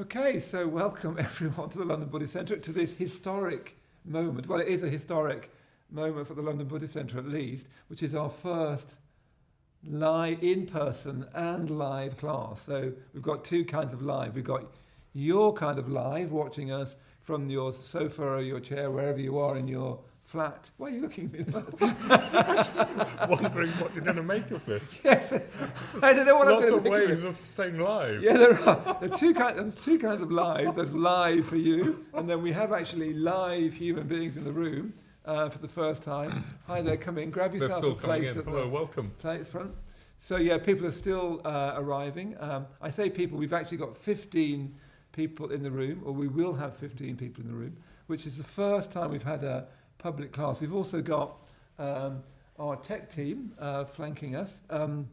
Okay, so welcome everyone to the London Buddhist Centre, to this historic moment. Well, it is a historic moment for the London Buddhist Centre at least, which is our first live, in-person and live class. So we've got two kinds of live. We've got your kind of live, watching us from your sofa or your chair, wherever you are in your flat. Why are you looking at me? Wondering what you're going to make of this. Yes, I don't know what I'm going to make Lots of of ways of saying live. Yeah, there are. There's two kinds of live. There's live for you, and then we have actually live human beings in the room for the first time. Hi there, come in, grab yourself a place at Hello, the welcome. place front. So yeah, people are still arriving. I say people, we've actually got 15 people in the room, or we will have 15 people in the room, which is the first time we've had a public class. We've also got our tech team flanking us, and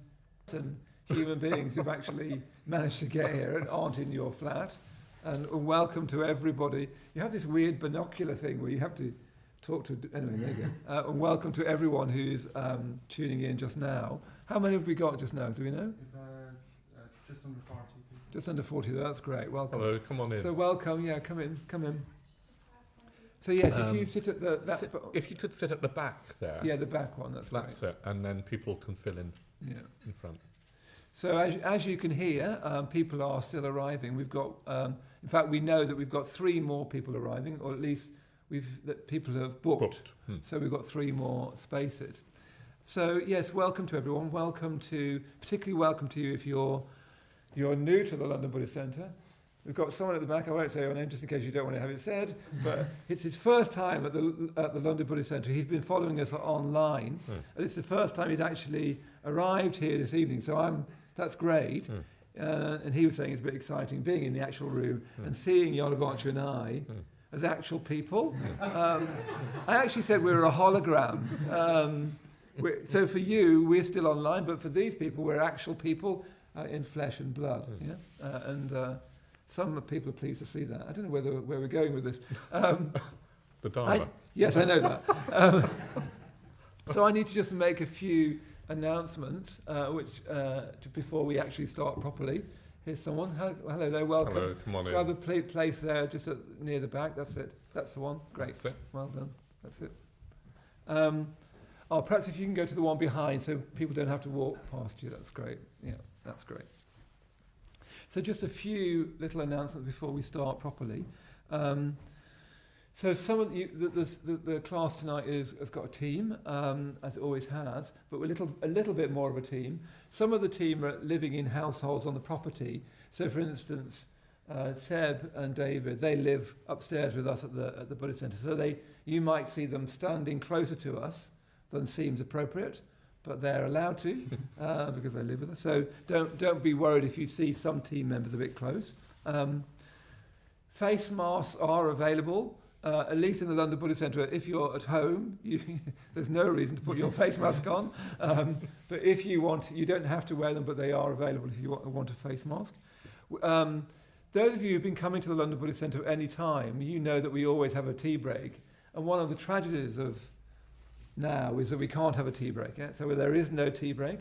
human beings who've actually managed to get here and aren't in your flat. And welcome to everybody. You have this weird binocular thing where you have to talk to, anyway, there you go. And welcome to everyone who's tuning in just now. How many have we got just now? Do we know? Just under 40 people. Just under 40, that's great. Welcome. Hello, come on in. So welcome, yeah, come in. So yes, if you sit at if you could sit at the back there. yeah, the back one, that's great. That's it, and then people can fill in in front. So as you can hear, people are still arriving. We've got, in fact, we know that we've got 3 more people arriving, or at least that people have booked. So we've got 3 more spaces. So yes, welcome to everyone. Particularly welcome to you if you're new to the London Buddhist Centre. We've got someone at the back, I won't say your name just in case you don't want to have it said, but it's his first time at the London Buddhist Centre. He's been following us online, and it's the first time he's actually arrived here this evening, so that's great. And he was saying it's a bit exciting being in the actual room and seeing Jnanavaca and I as actual people. I actually said we were a hologram. So for you, we're still online, but for these people, we're actual people in flesh and blood. Some people are pleased to see that. I don't know where we're going with this. The Dharma. Yes, I know that. So I need to just make a few announcements, before we actually start properly. Here's someone. Hello there, welcome. Hello, come on in. Grab a place there, just near the back. That's it. That's the one. Great. That's it. Well done. That's it. Perhaps if you can go to the one behind, so people don't have to walk past you. That's great. Yeah, that's great. So just a few little announcements before we start properly. So some of the class tonight has got a team, as it always has, but we're a little bit more of a team. Some of the team are living in households on the property. So for instance, Seb and David, they live upstairs with us at the Buddhist Centre. So you might see them standing closer to us than seems appropriate, but they're allowed to because they live with us. So don't be worried if you see some team members a bit close. Face masks are available, at least in the London Buddhist Centre. If you're at home, there's no reason to put your face mask on. But if you want, you don't have to wear them, but they are available if you want a face mask. Those of you who've been coming to the London Buddhist Centre at any time, you know that we always have a tea break. And one of the tragedies of now is that we can't have a tea break. Yeah? So there is no tea break.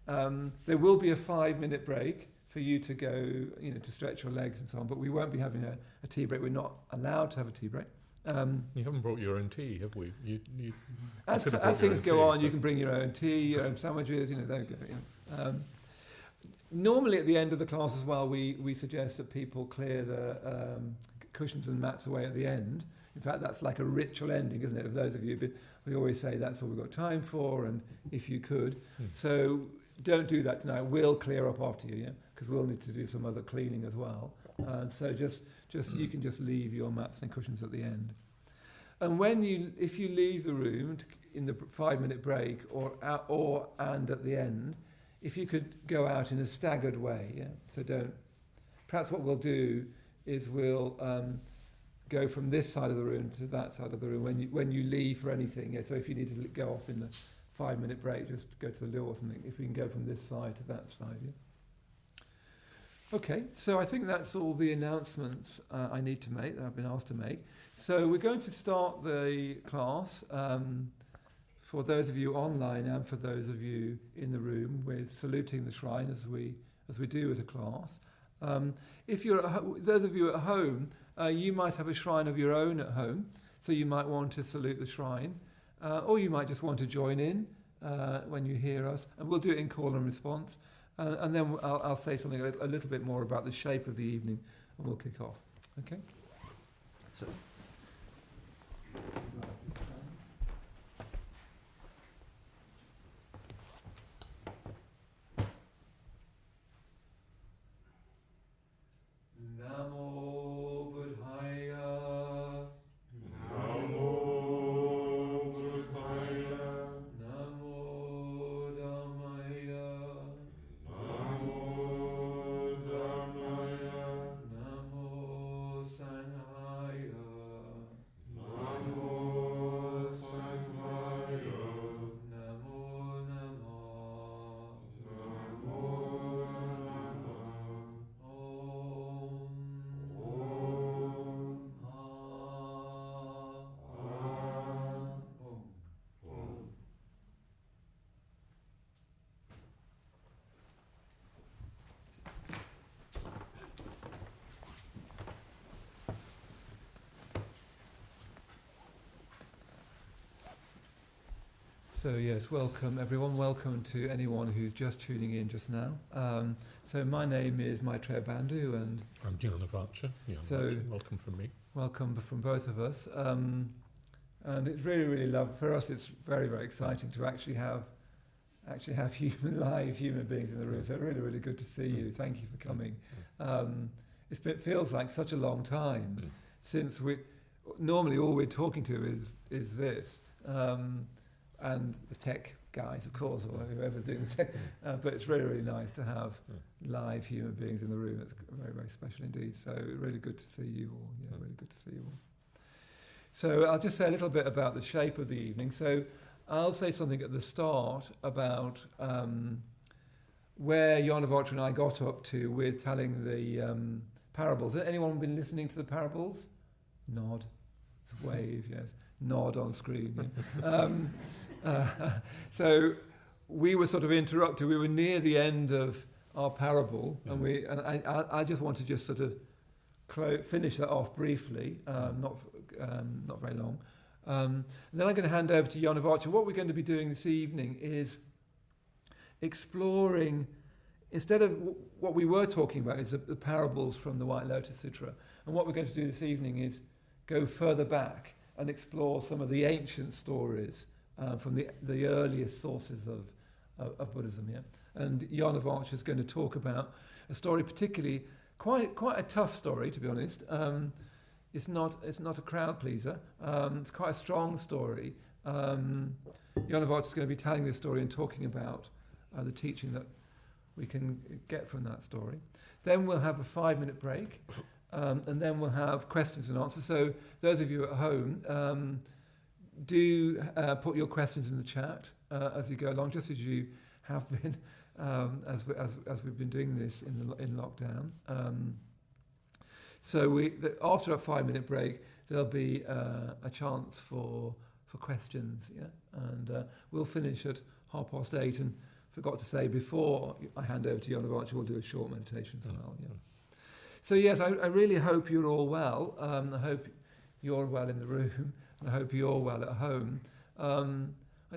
There will be a 5-minute break for you to go, to stretch your legs and so on, but we won't be having a tea break. We're not allowed to have a tea break. You haven't brought your own tea, have we? As things go on, you can bring your own tea, your own sandwiches, there you go. Normally at the end of the class as well, we suggest that people clear the cushions and mats away at the end. In fact, that's like a ritual ending, isn't it? For those of you, we always say that's all we've got time for, and if you could. So don't do that tonight. We'll clear up after you, because we'll need to do some other cleaning as well. So just you can just leave your mats and cushions at the end. And if you leave the room in the 5-minute break and at the end, if you could go out in a staggered way, So perhaps what we'll do is we'll go from this side of the room to that side of the room when you leave for anything. So if you need to go off in the 5-minute break, just go to the loo or something. If we can go from this side to that side. Okay, so I think that's all the announcements I need to make, that I've been asked to make. So we're going to start the class for those of you online and for those of you in the room with saluting the shrine as we do at a class. If you're those of you at home, you might have a shrine of your own at home, so you might want to salute the shrine, or you might just want to join in when you hear us, and we'll do it in call and response, and then I'll say something a little bit more about the shape of the evening, and we'll kick off. Okay? So. Namo Buddhaya. Namo Buddhaya. Namo Dhammaya. Namo Dhammaya. Namo Sanghaya. Namo Sanghaya. Namo Namah. Namo Namah. So yes, welcome everyone. Welcome to anyone who's just tuning in just now. So my name is Maitreyabandhu, and I'm Jnanavaca. Yeah, so welcome from me. welcome from both of us. And it's really, really for us. It's very, very exciting to actually have live human beings in the room. So really, really good to see you. Thank you for coming. It feels like such a long time since normally all we're talking to is this. And the tech guys, of course, or whoever's doing the tech. But it's really, really nice to have live human beings in the room. It's very, very special indeed. So really good to see you all. Yeah, really good to see you all. So I'll just say a little bit about the shape of the evening. So I'll say something at the start about where Jnanavaca and I got up to with telling the parables. Has anyone been listening to the parables? Nod. Wave, yes. Nod on screen. Yeah. So we were sort of interrupted. We were near the end of our parable, and I just want to just sort of finish that off briefly, not very long. And then I'm going to hand over to Jnanavaca. What we're going to be doing this evening is exploring, instead of what we were talking about, is the parables from the White Lotus Sutra. And what we're going to do this evening is go further back and explore some of the ancient stories from the earliest sources of Buddhism. Yeah, and Jnanavaca is going to talk about a story, particularly quite a tough story, to be honest. It's not a crowd pleaser. It's quite a strong story. Jnanavaca is going to be telling this story and talking about the teaching that we can get from that story. Then we'll have a 5-minute break. And then we'll have questions and answers. So those of you at home, do put your questions in the chat as you go along, just as you have been as we've been doing this in lockdown. So after a 5-minute break, there'll be a chance for questions. Yeah, and we'll finish at 8:30. And forgot to say before I hand over to Jnanavaca, we'll do a short meditation as well. Yeah. So yes, I really hope you're all well. I hope you're well in the room, and I hope you're well at home. I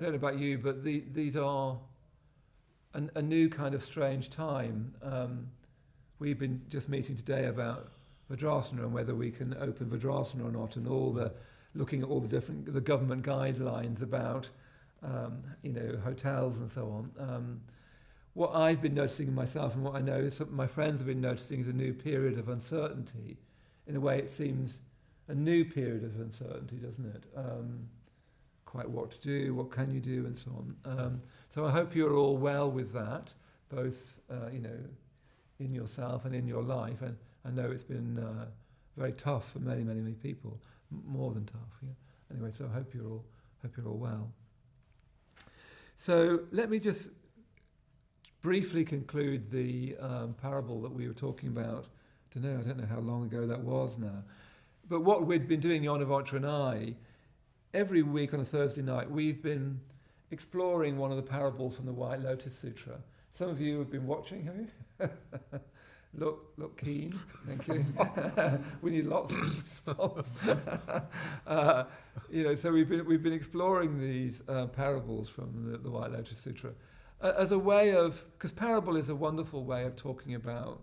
don't know about you, but these are a new kind of strange time. We've been just meeting today about Vajrasana and whether we can open Vajrasana or not, and looking at all the government guidelines about hotels and so on. What I've been noticing myself, and what I know my friends have been noticing, is a new period of uncertainty. In a way, it seems a new period of uncertainty, doesn't it? Quite what to do, what can you do, and so on. So I hope you're all well with that, both in yourself and in your life. And I know it's been very tough for many, many, many people, more than tough. Yeah. Anyway, so I hope you're all well. So let me just briefly conclude the parable that we were talking about. I don't know how long ago that was now. But what we'd been doing, Jnanavaca and I, every week on a Thursday night, we've been exploring one of the parables from the White Lotus Sutra. Some of you have been watching, have you? Look keen. Thank you. We need lots of response. So we've been exploring these parables from the White Lotus Sutra as a way of, because parable is a wonderful way of talking about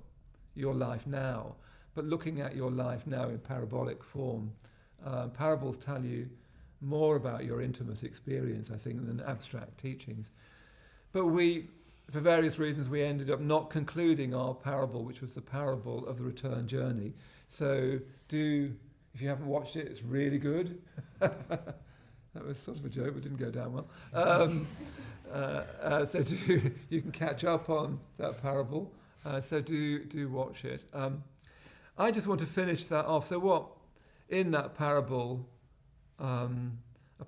your life now, but looking at your life now in parabolic form. Parables tell you more about your intimate experience, I think, than abstract teachings. But for various reasons, we ended up not concluding our parable, which was the parable of the return journey. So if you haven't watched it, it's really good. That was sort of a joke, but didn't go down well. You can catch up on that parable. So do watch it. I just want to finish that off. So in that parable, a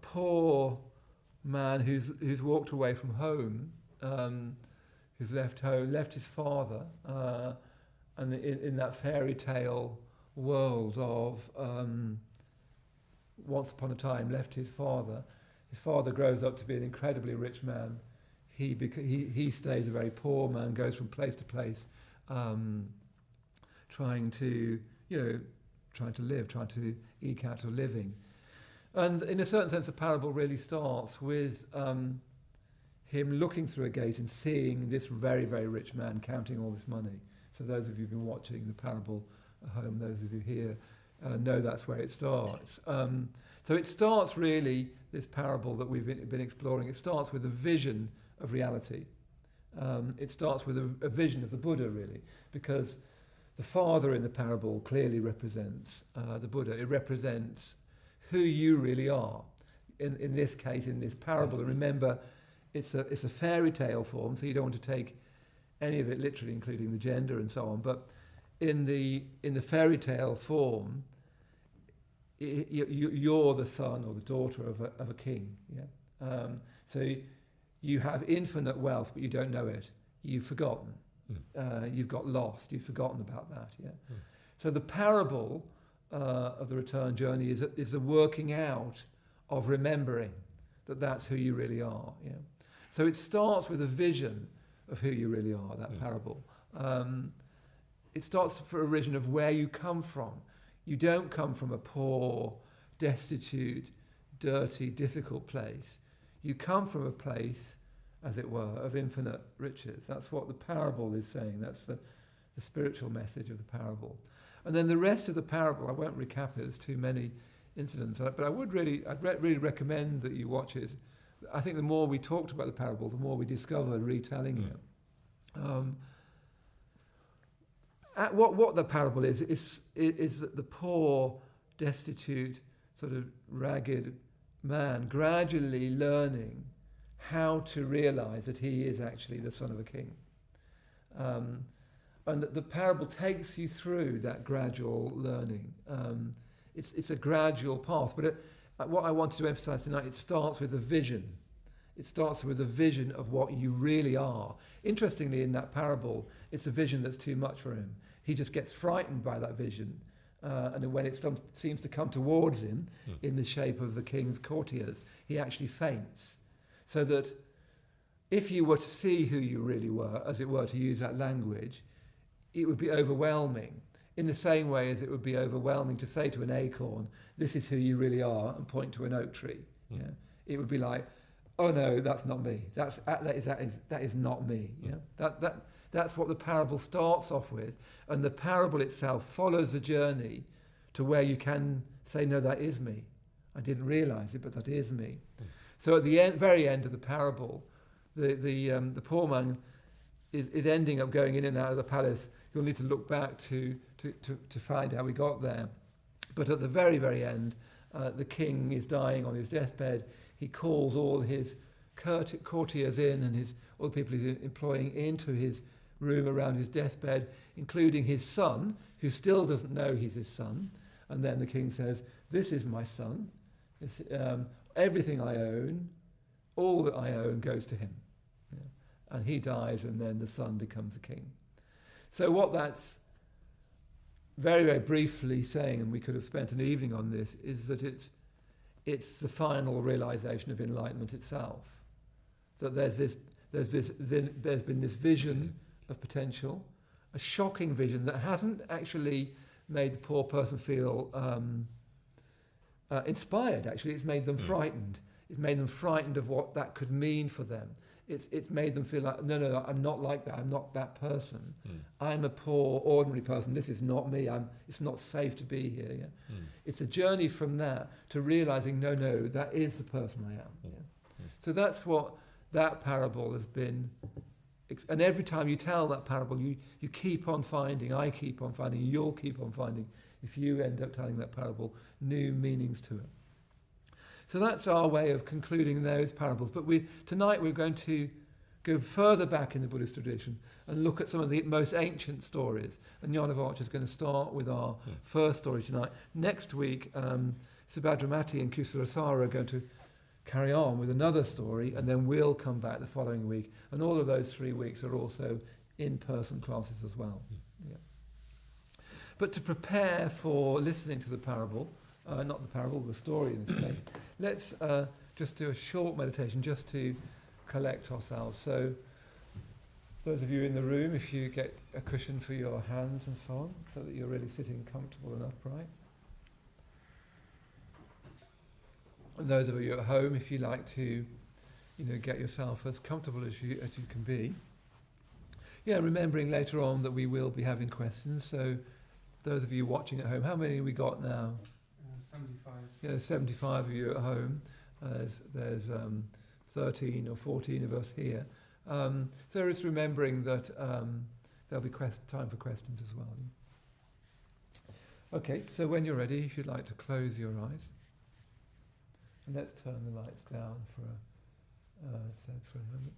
poor man who's walked away from home, who's left home, left his father, and in that fairy tale world of once upon a time left his father. His father grows up to be an incredibly rich man. He stays a very poor man, goes from place to place, trying to live, trying to eke out a living. And in a certain sense, the parable really starts with him looking through a gate and seeing this very, very rich man counting all this money. So those of you who've been watching the parable at home, those of you here, know that's where it starts. So it starts really, this parable that we've been exploring, it starts with a vision of reality. It starts with a vision of the Buddha, really, because the father in the parable clearly represents the Buddha. It represents who you really are. In this case, in this parable, and remember, it's a fairy tale form, so you don't want to take any of it literally, including the gender and so on. But in the fairy tale form, you're the son or the daughter of a king. Yeah. So you have infinite wealth, but you don't know it. You've forgotten. You've got lost. You've forgotten about that. Yeah. So the parable of the return journey is a working out of remembering that that's who you really are. Yeah. So it starts with a vision of who you really are, that parable. It starts for a vision of where you come from. You don't come from a poor, destitute, dirty, difficult place. You come from a place, as it were, of infinite riches. That's what the parable is saying. That's the spiritual message of the parable. And then the rest of the parable, I won't recap it, there's too many incidents, but I'd really recommend that you watch it. I think the more we talked about the parable, the more we discovered retelling it. What the parable is that the poor, destitute, sort of ragged man gradually learning how to realize that he is actually the son of a king. And that the parable takes you through that gradual learning. It's a gradual path, but what I wanted to emphasize tonight, it starts with a vision. It starts with a vision of what you really are. Interestingly, in that parable, it's a vision that's too much for him. He just gets frightened by that vision. And then when it seems to come towards him in the shape of the king's courtiers, he actually faints. So that if you were to see who you really were, as it were, to use that language, it would be overwhelming. In the same way as it would be overwhelming to say to an acorn, this is who you really are, and point to an oak tree. Yeah? It would be like, oh no, that's not me. That is not me. Yeah? That's what the parable starts off with. And the parable itself follows the journey to where you can say, no, that is me. I didn't realize it, but that is me. So at the very end of the parable, the poor man is ending up going in and out of the palace. You'll need to look back to find how we got there. But at the very, very end, the king is dying on his deathbed. He calls all his courtiers in and all the people he's employing into his room around his deathbed, including his son, who still doesn't know he's his son. And then the king says, this is my son. Everything I own, all that I own goes to him. Yeah. And he dies, and then the son becomes a king. So what that's very, very briefly saying, and we could have spent an evening on this, is that it's the final realization of enlightenment itself. That there's been this vision of potential, a shocking vision that hasn't actually made the poor person feel inspired. Actually, it's made them frightened. It's made them frightened of what that could mean for them. It's made them feel like, no, I'm not like that. I'm not that person. I'm a poor, ordinary person. This is not me. It's not safe to be here. Yeah? It's a journey from that to realizing, no, that is the person I am. Yeah? So that's what that parable has been. And every time you tell that parable, you keep on finding, I keep on finding, you'll keep on finding, if you end up telling that parable, new meanings to it. So that's our way of concluding those parables. But tonight we're going to go further back in the Buddhist tradition and look at some of the most ancient stories. And Jnanavaca is going to start with our first story tonight. Next week, Subhadramati and Kusalasara are going to carry on with another story, and then we'll come back the following week. And all of those 3 weeks are also in-person classes as well. Yeah. But to prepare for listening to the parable, not the parable, the story in this case, let's just do a short meditation just to collect ourselves. So those of you in the room, if you get a cushion for your hands and so on, so that you're really sitting comfortable and upright. And those of you at home, if you like to, get yourself as comfortable as you can be. Yeah, remembering later on that we will be having questions. So those of you watching at home, how many have we got now? 75. Yeah, 75 of you at home. There's 13 or 14 of us here. So it's remembering that there'll be time for questions as well. Okay, so when you're ready, if you'd like to close your eyes. And let's turn the lights down for a moment.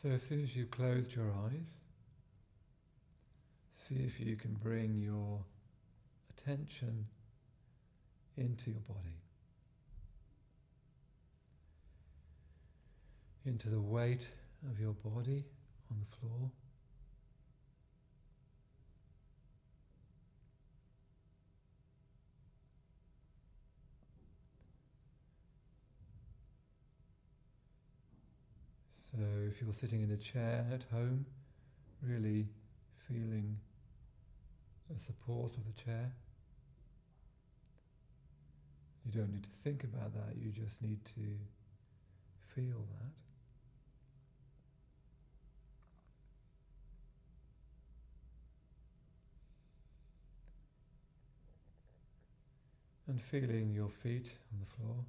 So as soon as you closed your eyes, see if you can bring your attention into your body, into the weight of your body on the floor. So if you're sitting in a chair at home, really feeling the support of the chair. You don't need to think about that, you just need to feel that. And feeling your feet on the floor.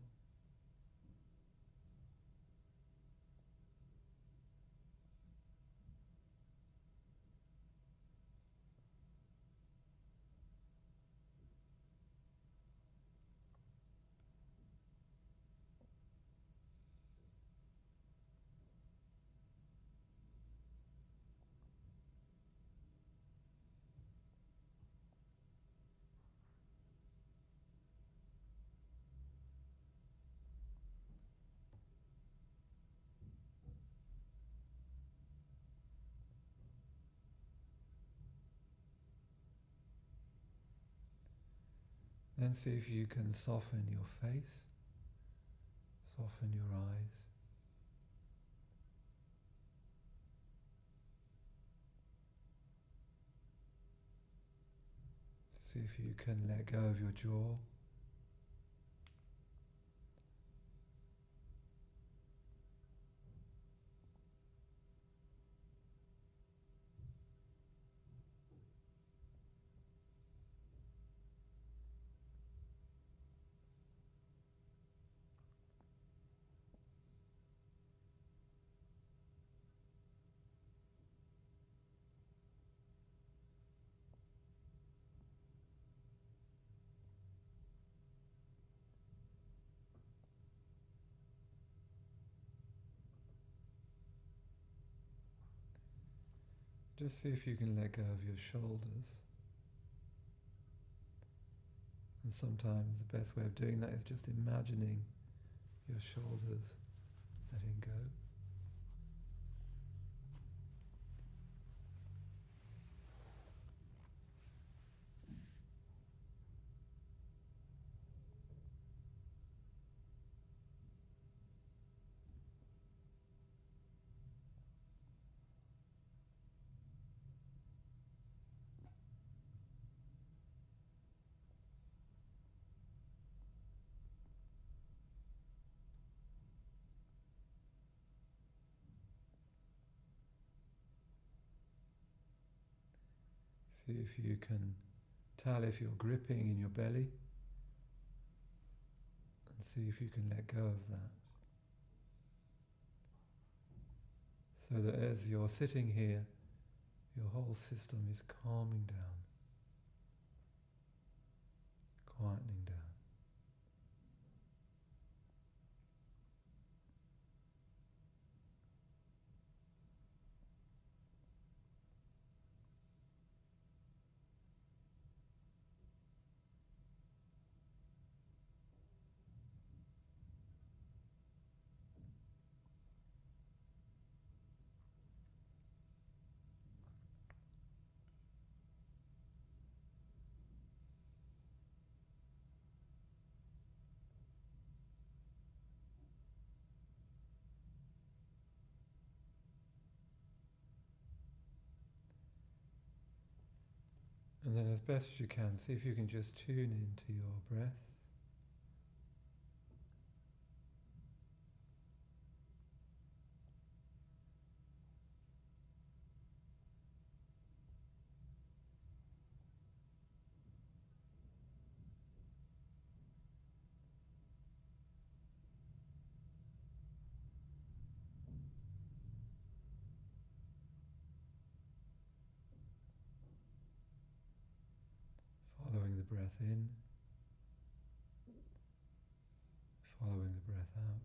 Then see if you can soften your face, soften your eyes. See if you can let go of your jaw. Just see if you can let go of your shoulders. And sometimes the best way of doing that is just imagining your shoulders letting go. See if you can tell if you're gripping in your belly, and see if you can let go of that. So that as you're sitting here, your whole system is calming down, quietening down. And then as best as you can, see if you can just tune into your breath. Following the breath in, following the breath out.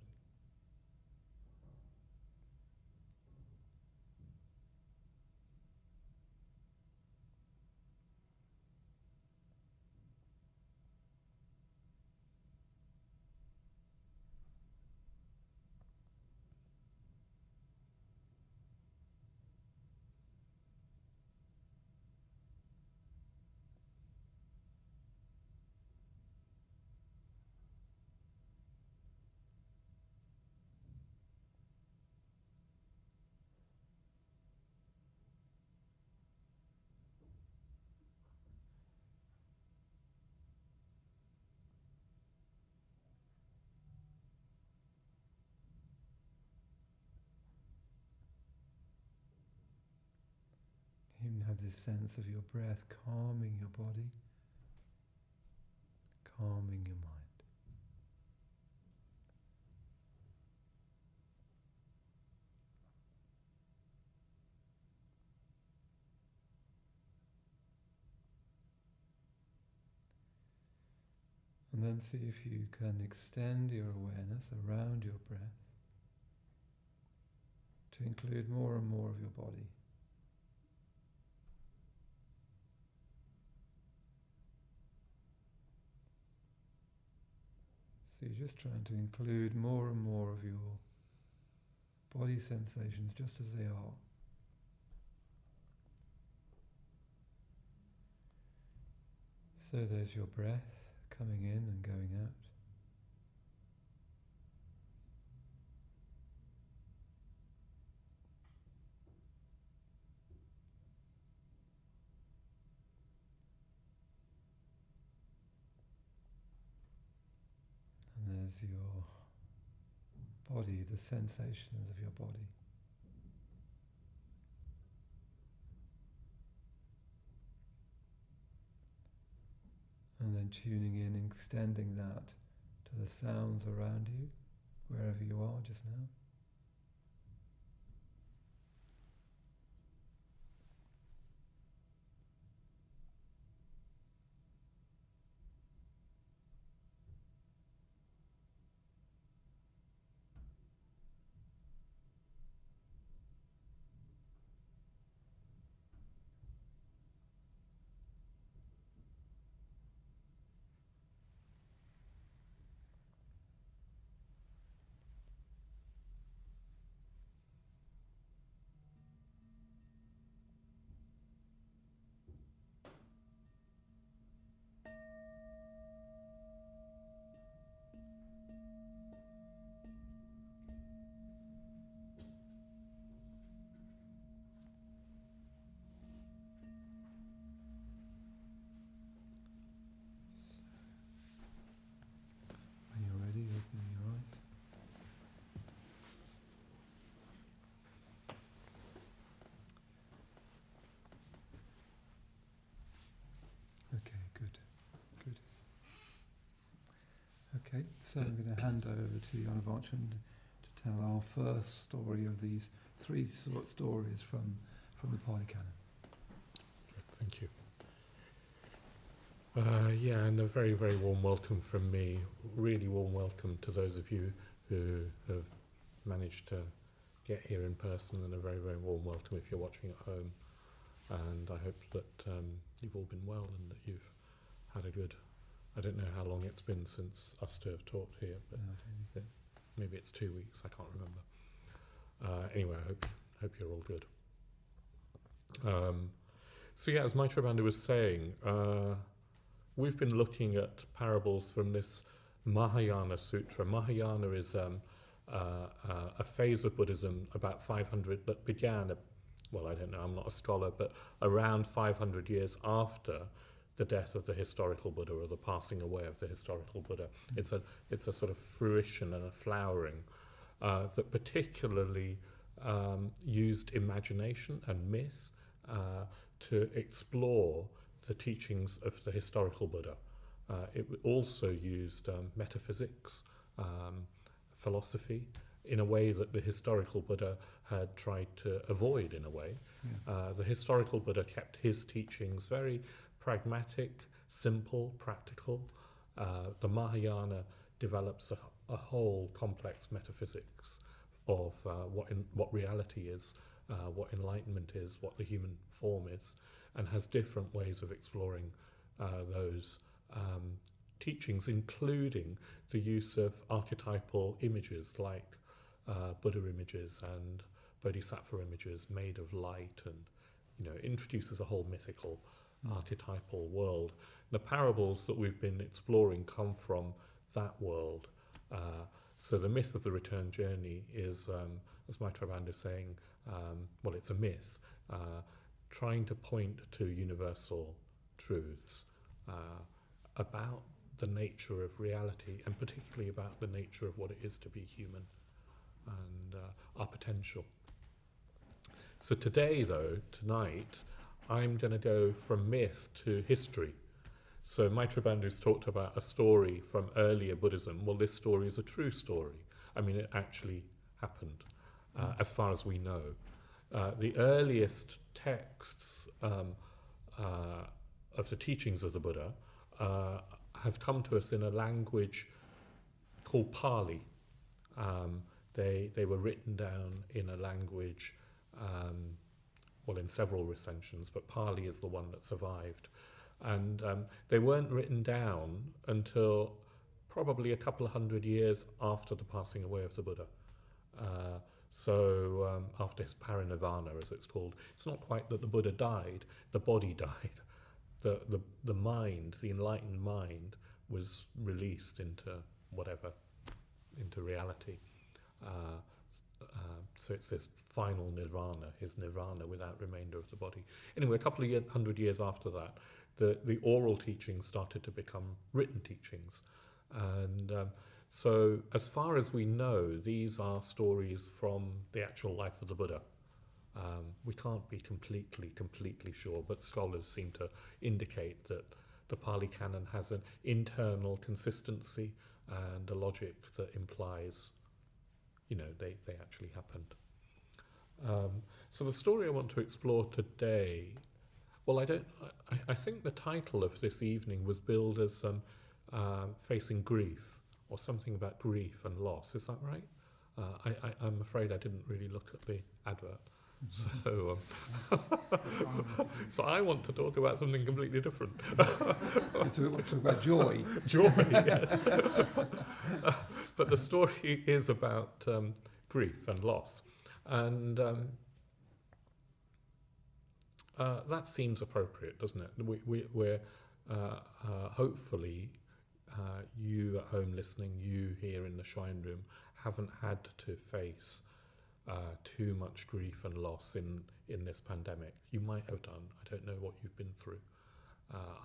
You can have this sense of your breath calming your body, calming your mind. And then see if you can extend your awareness around your breath to include more and more of your body. So you're just trying to include more and more of your body sensations just as they are. So there's your breath coming in and going out. And there's your body, the sensations of your body. And then tuning in, extending that to the sounds around you, wherever you are just now. Okay, so I'm going to hand over to Jnanavaca to tell our first story of these three stories from the Pali Canon. Thank you. Yeah, and a very, very warm welcome from me. Really warm welcome to those of you who have managed to get here in person, and a very, very warm welcome if you're watching at home. And I hope that you've all been well and that you've had a good, I don't know how long it's been since us two have talked here, but maybe it's 2 weeks, I can't remember. Anyway, I hope you're all good. So yeah, as Maitreyabandhu was saying, we've been looking at parables from this Mahayana Sutra. Mahayana is a phase of Buddhism about 500 that began, well, I don't know, I'm not a scholar, but around 500 years after the death of the historical Buddha, or the passing away of the historical Buddha. It's a sort of fruition and a flowering that particularly used imagination and myth to explore the teachings of the historical Buddha. It also used metaphysics, philosophy, in a way that the historical Buddha had tried to avoid in a way. The historical Buddha kept his teachings very pragmatic, simple, practical. The Mahayana develops a whole complex metaphysics of what reality is, what enlightenment is, what the human form is, and has different ways of exploring those teachings, including the use of archetypal images like Buddha images and Bodhisattva images made of light, and introduces a whole mythical archetypal world. The parables that we've been exploring come from that world. So the myth of the return journey is, as Maitreyabandhu is saying, well, it's a myth, trying to point to universal truths about the nature of reality, and particularly about the nature of what it is to be human and our potential. So today, though, tonight, I'm going to go from myth to history. So Maitreyabandhu's talked about a story from earlier Buddhism. Well, this story is a true story. I mean, it actually happened, as far as we know. The earliest texts of the teachings of the Buddha have come to us in a language called Pali. They were written down in a language, well, in several recensions, but Pali is the one that survived. And they weren't written down until probably a couple of hundred years after the passing away of the Buddha. So after his parinirvana, as it's called. It's not quite that the Buddha died, the body died. The mind, the enlightened mind, was released into whatever, into reality. So it's this final nirvana, his nirvana without remainder of the body. Anyway, a couple of hundred years after that, the oral teachings started to become written teachings. And so as far as we know, these are stories from the actual life of the Buddha. We can't be completely sure, but scholars seem to indicate that the Pali Canon has an internal consistency and a logic that implies, they actually happened. So the story I want to explore today, well, I think the title of this evening was billed as Facing Grief, or something about grief and loss. Is that right? I'm afraid I didn't really look at the advert. So, so I want to talk about something completely different. Talk about joy. Joy, yes. But the story is about grief and loss. And that seems appropriate, doesn't it? We're hopefully, you at home listening, you here in the Shrine Room, haven't had to face too much grief and loss in this pandemic. You might have done. I don't know what you've been through.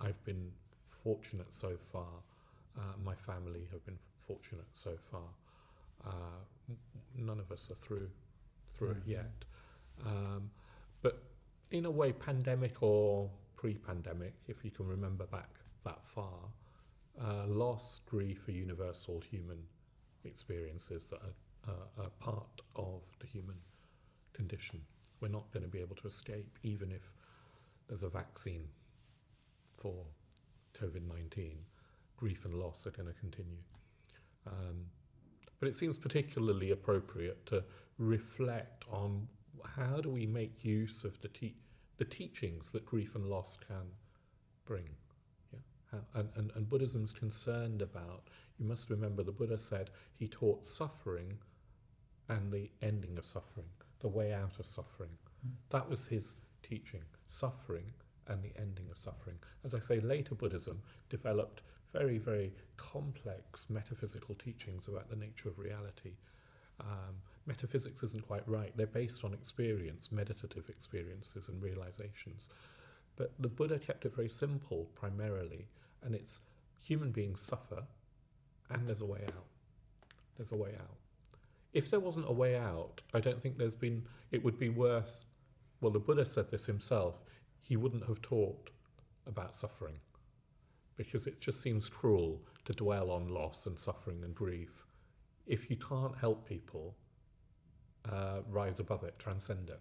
I've been fortunate so far. My family have been fortunate so far. None of us are through it yet. But in a way, pandemic or pre-pandemic, if you can remember back that far, loss, grief are universal human experiences that are part of the human condition. We're not going to be able to escape, even if there's a vaccine for COVID-19. Grief and loss are going to continue. But it seems particularly appropriate to reflect on how do we make use of the teachings that grief and loss can bring. Yeah? And Buddhism's concerned about, you must remember the Buddha said he taught suffering and the ending of suffering, the way out of suffering. That was his teaching, suffering and the ending of suffering. As I say, later Buddhism developed very, very complex metaphysical teachings about the nature of reality. Metaphysics isn't quite right. They're based on experience, meditative experiences and realizations. But the Buddha kept it very simple, primarily, and it's human beings suffer, and there's a way out. There's a way out. If there wasn't a way out, I don't think it would be worth, well, the Buddha said this himself, he wouldn't have taught about suffering, because it just seems cruel to dwell on loss and suffering and grief. If you can't help people, rise above it, transcend it.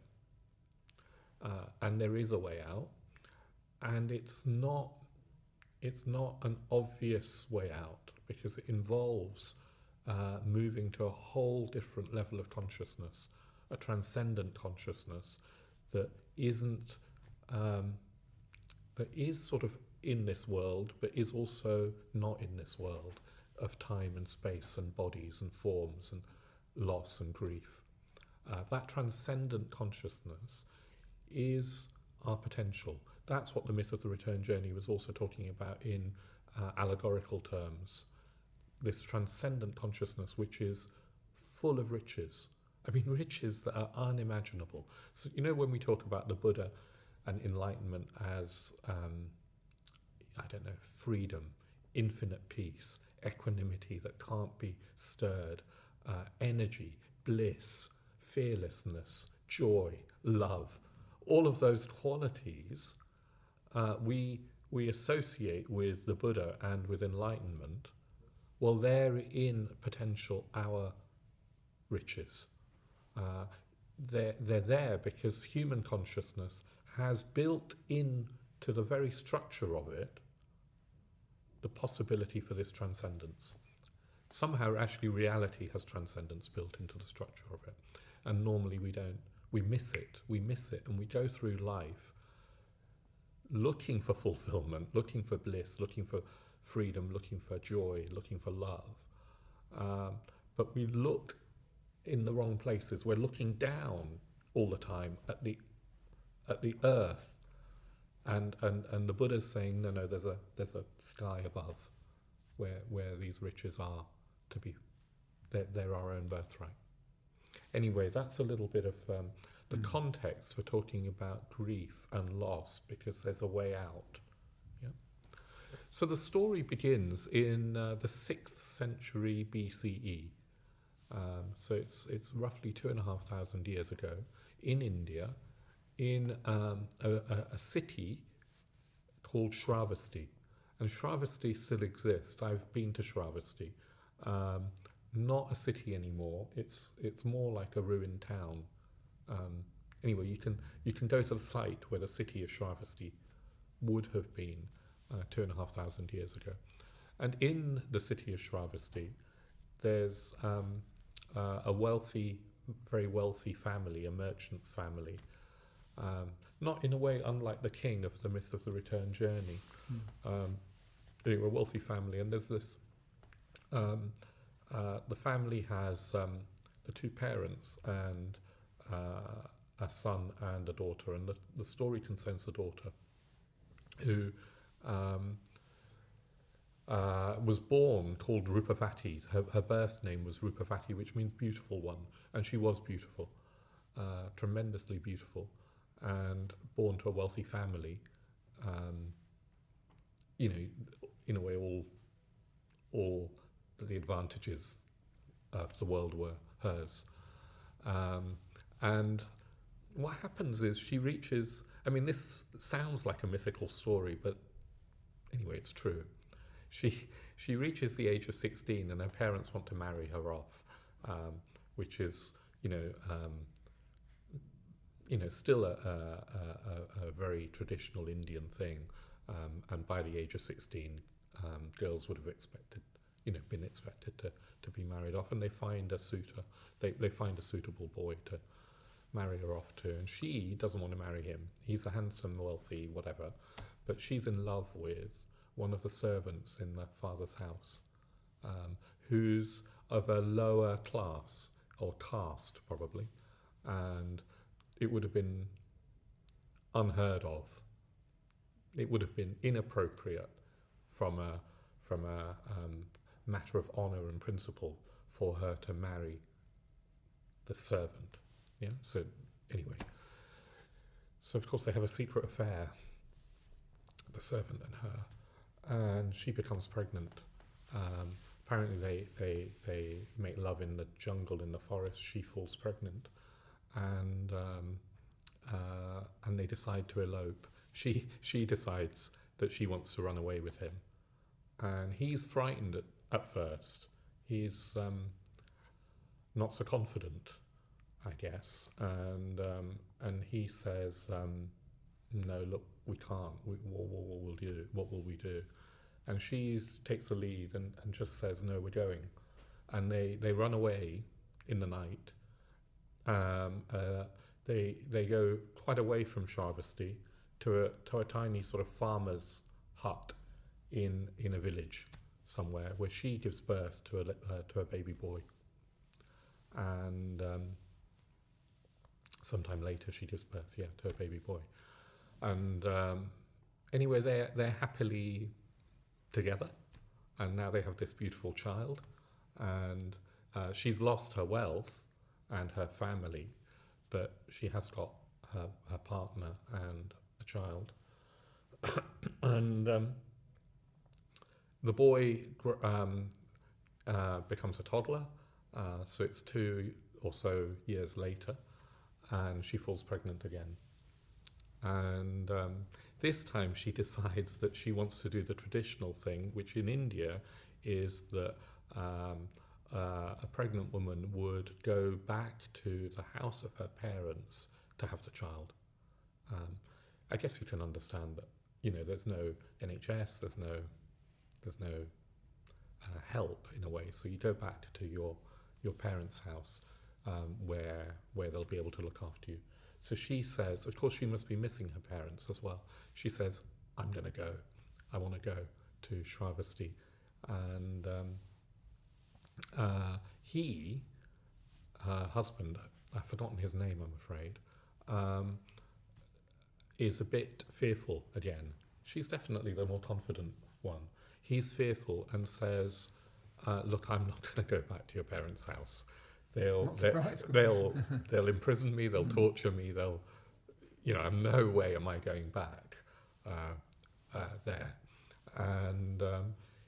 And there is a way out, and it's not an obvious way out, because it involves moving to a whole different level of consciousness, a transcendent consciousness that isn't that is sort of in this world, but is also not in this world of time and space and bodies and forms and loss and grief. That transcendent consciousness is our potential. That's what the myth of the return journey was also talking about in allegorical terms. This transcendent consciousness which is full of riches. I mean, riches that are unimaginable. So, you know, when we talk about the Buddha and enlightenment as, freedom, infinite peace, equanimity that can't be stirred, energy, bliss, fearlessness, joy, love, all of those qualities we associate with the Buddha and with enlightenment. Well, they're in potential our riches. They're there because human consciousness has built into the very structure of it the possibility for this transcendence. Somehow, actually, reality has transcendence built into the structure of it. And normally we don't. We miss it, and we go through life looking for fulfillment, looking for bliss, looking for freedom, looking for joy, looking for love. But we look in the wrong places. We're looking down all the time at the earth, and the Buddha's saying, no, there's a sky above, where these riches are to be. They're our own birthright. Anyway, that's a little bit of the context for talking about grief and loss, because there's a way out. Yeah. So the story begins in the 6th century BCE. So it's roughly 2,500 years ago in India, in a city called Shravasti. And Shravasti still exists. I've been to Shravasti. Not a city anymore. It's more like a ruined town. Anyway, you can go to the site where the city of Shravasti would have been 2,500 years ago. And in the city of Shravasti, there's a wealthy, very wealthy family, a merchant's family. Not in a way unlike the king of the myth of the return journey. They were a wealthy family, and there's this. The family has the two parents and a son and a daughter, and the story concerns the daughter, who was born called Rupavati. Her birth name was Rupavati, which means beautiful one, and she was beautiful, tremendously beautiful, and born to a wealthy family. In a way, all the advantages of the world were hers. And what happens is she reaches, I mean, this sounds like a mythical story, but anyway, it's true. she reaches the age of 16 and her parents want to marry her off, which is, still a very traditional Indian thing. And by the age of 16, girls would have been expected to be married off, and they find a suitor. They find a suitable boy to marry her off to, and she doesn't want to marry him. He's a handsome, wealthy, whatever, but she's in love with one of the servants in the father's house, who's of a lower class, or caste probably, and it would have been unheard of. It would have been inappropriate from a matter of honour and principle for her to marry the servant. Yeah. So anyway, so of course they have a secret affair, the servant and her, and she becomes pregnant. Apparently they make love in the jungle, in the forest. She falls pregnant, and they decide to elope. She decides that she wants to run away with him, and he's frightened at first. He's not so confident, I guess, and he says, "No, look, we can't. What will we do?" And she takes the lead and just says, "No, we're going." And they run away in the night. They go quite away from Shravasti to a tiny sort of farmer's hut in a village somewhere, where she gives birth to a baby boy. And sometime later she gives birth, to a baby boy. And anyway, they're happily together, and now they have this beautiful child. And she's lost her wealth and her family, but she has got her partner and a child. And the boy becomes a toddler, so it's 2 or so years later, and she falls pregnant again. And this time she decides that she wants to do the traditional thing, which in India is that a pregnant woman would go back to the house of her parents to have the child. I guess you can understand that, there's no NHS, there's no help in a way, so you go back to your parents' house, where they'll be able to look after you. So she says, of course she must be missing her parents as well. She says, "I'm going to go. I want to go to Shravasti." And her husband, I've forgotten his name, I'm afraid, is a bit fearful again. She's definitely the more confident one. He's fearful and says, "Look, I'm not going to go back to your parents' house. They'll imprison me. They'll torture me. No way am I going back there." And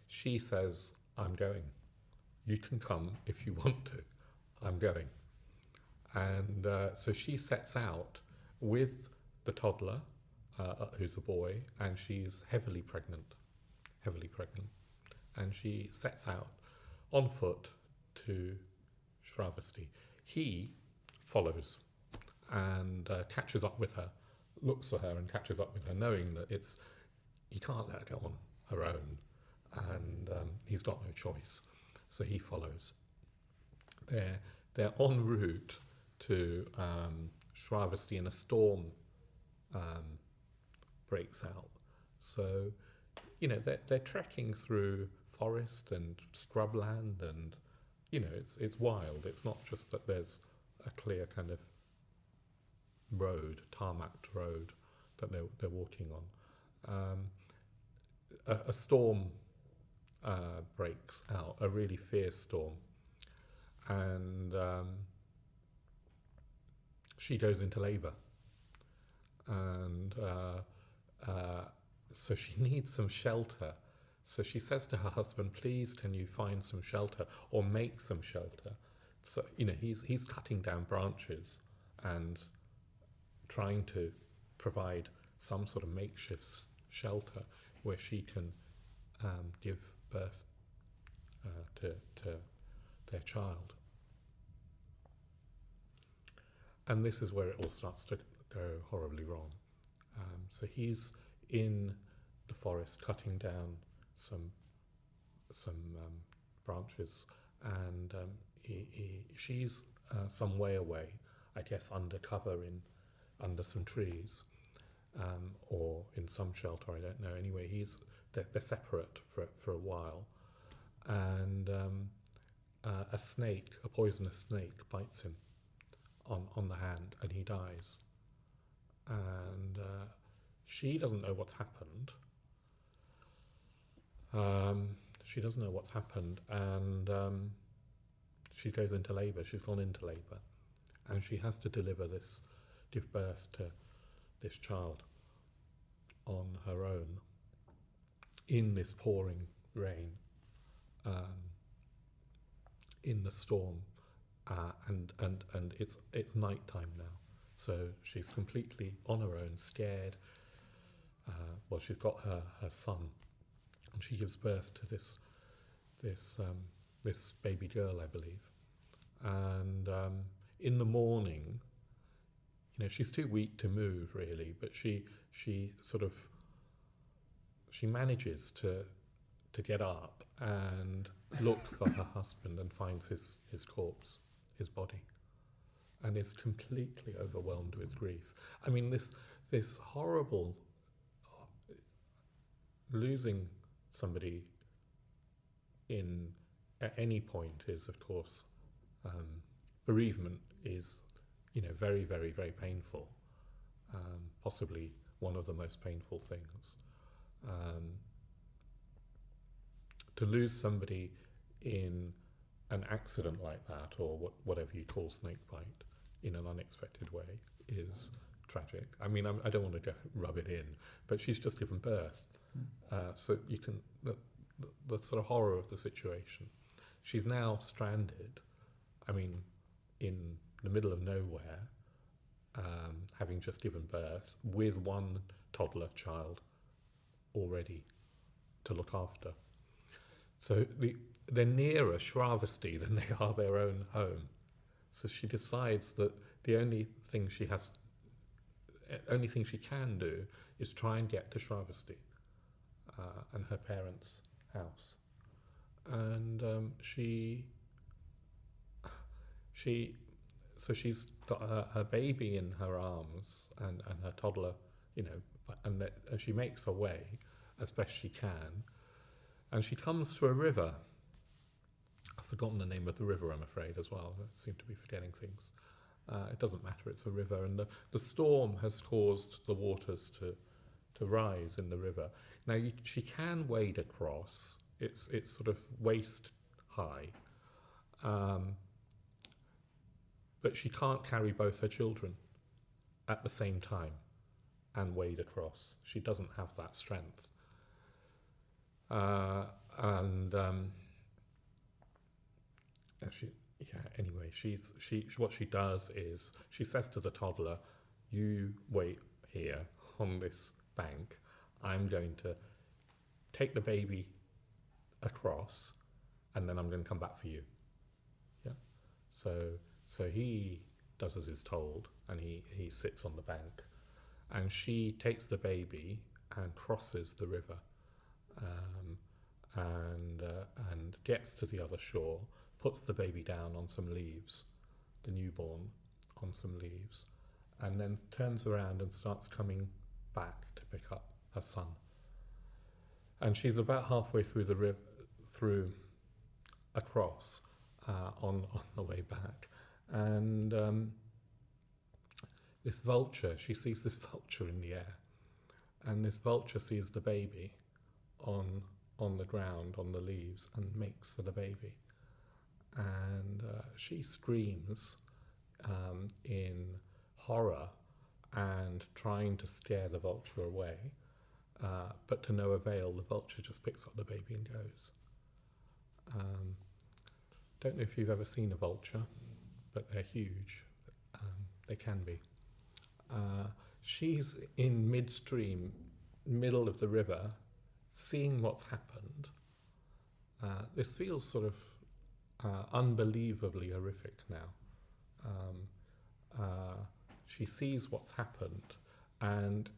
she says, "I'm going. You can come if you want to. I'm going." And so she sets out with the toddler, who's a boy, and she's heavily pregnant. And she sets out on foot to Shravasti. He follows and catches up with her, looks for her and catches up with her, knowing that he can't let her go on her own, and he's got no choice. So he follows. They're en route to Shravasti, and a storm breaks out. So, they're trekking through forest and scrubland, and it's wild. It's not just that there's a clear kind of road, tarmacked road that they're walking on. A storm breaks out, a really fierce storm, and she goes into labour, and so she needs some shelter. So she says to her husband, "Please, can you find some shelter or make some shelter?" So he's cutting down branches and trying to provide some sort of makeshift shelter where she can give birth to their child. And this is where it all starts to go horribly wrong. So he's in the forest cutting down some branches, and she's some way away, I guess, under cover under some trees, or in some shelter, I don't know. Anyway, they're separate for a while, and a poisonous snake bites him on the hand, and he dies. And she doesn't know what's happened. She doesn't know what's happened, and she goes into labour. She's gone into labour, and she has to give birth to this child on her own in this pouring rain, in the storm, and it's night time now. So she's completely on her own, scared. Well, she's got her son, and she gives birth to this baby girl, I believe. And in the morning, she's too weak to move really, but she manages to get up and look for her husband, and finds his corpse, his body, and is completely overwhelmed with grief. I mean, this horrible losing somebody at any point is, of course, bereavement is, very, very, very painful. Possibly one of the most painful things. To lose somebody in an accident like that, or whatever you call snakebite, in an unexpected way, is tragic. I mean, I don't want to rub it in, but she's just given birth. So you can, the sort of horror of the situation. She's now stranded, in the middle of nowhere, having just given birth, with one toddler child already to look after. So they're nearer Shravasti than they are their own home. So she decides that the only thing she can do is try and get to Shravasti and her parents' house. And she's got her baby in her arms, and her toddler, and she makes her way as best she can. And she comes to a river. I've forgotten the name of the river, I'm afraid, as well. I seem to be forgetting things. It doesn't matter, it's a river. And the storm has caused the waters to rise in the river. Now, she can wade across. It's sort of waist high. But she can't carry both her children at the same time and wade across. She doesn't have that strength. What she does is she says to the toddler, "You wait here on this bank. I'm going to take the baby across, and then I'm going to come back for you." Yeah. So he does as is told, and he sits on the bank, and she takes the baby and crosses the river. And gets to the other shore, puts the baby down on some leaves, the newborn on some leaves, and then turns around and starts coming back to pick up her son. And she's about halfway through the river, across, on the way back, and she sees this vulture in the air, and this vulture sees the baby on the ground, on the leaves, and makes for the baby. And she screams in horror and trying to scare the vulture away, but to no avail. The vulture just picks up the baby and goes. Don't know if you've ever seen a vulture, but they're huge. They can be. She's in midstream, middle of the river, seeing what's happened, This feels sort of unbelievably horrific now. She sees what's happened and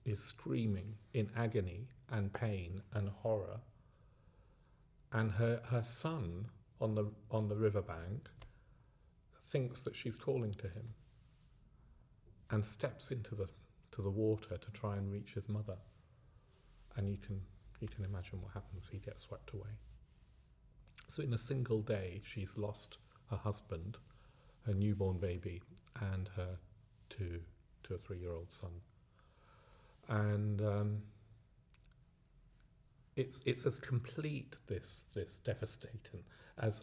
is screaming in agony and pain and horror. And her son on the riverbank thinks that she's calling to him and steps into the water to try and reach his mother. And you can imagine what happens. He gets swept away. So in a single day, she's lost her husband, her newborn baby, and her two or 3-year-old son. And it's as complete, this devastating as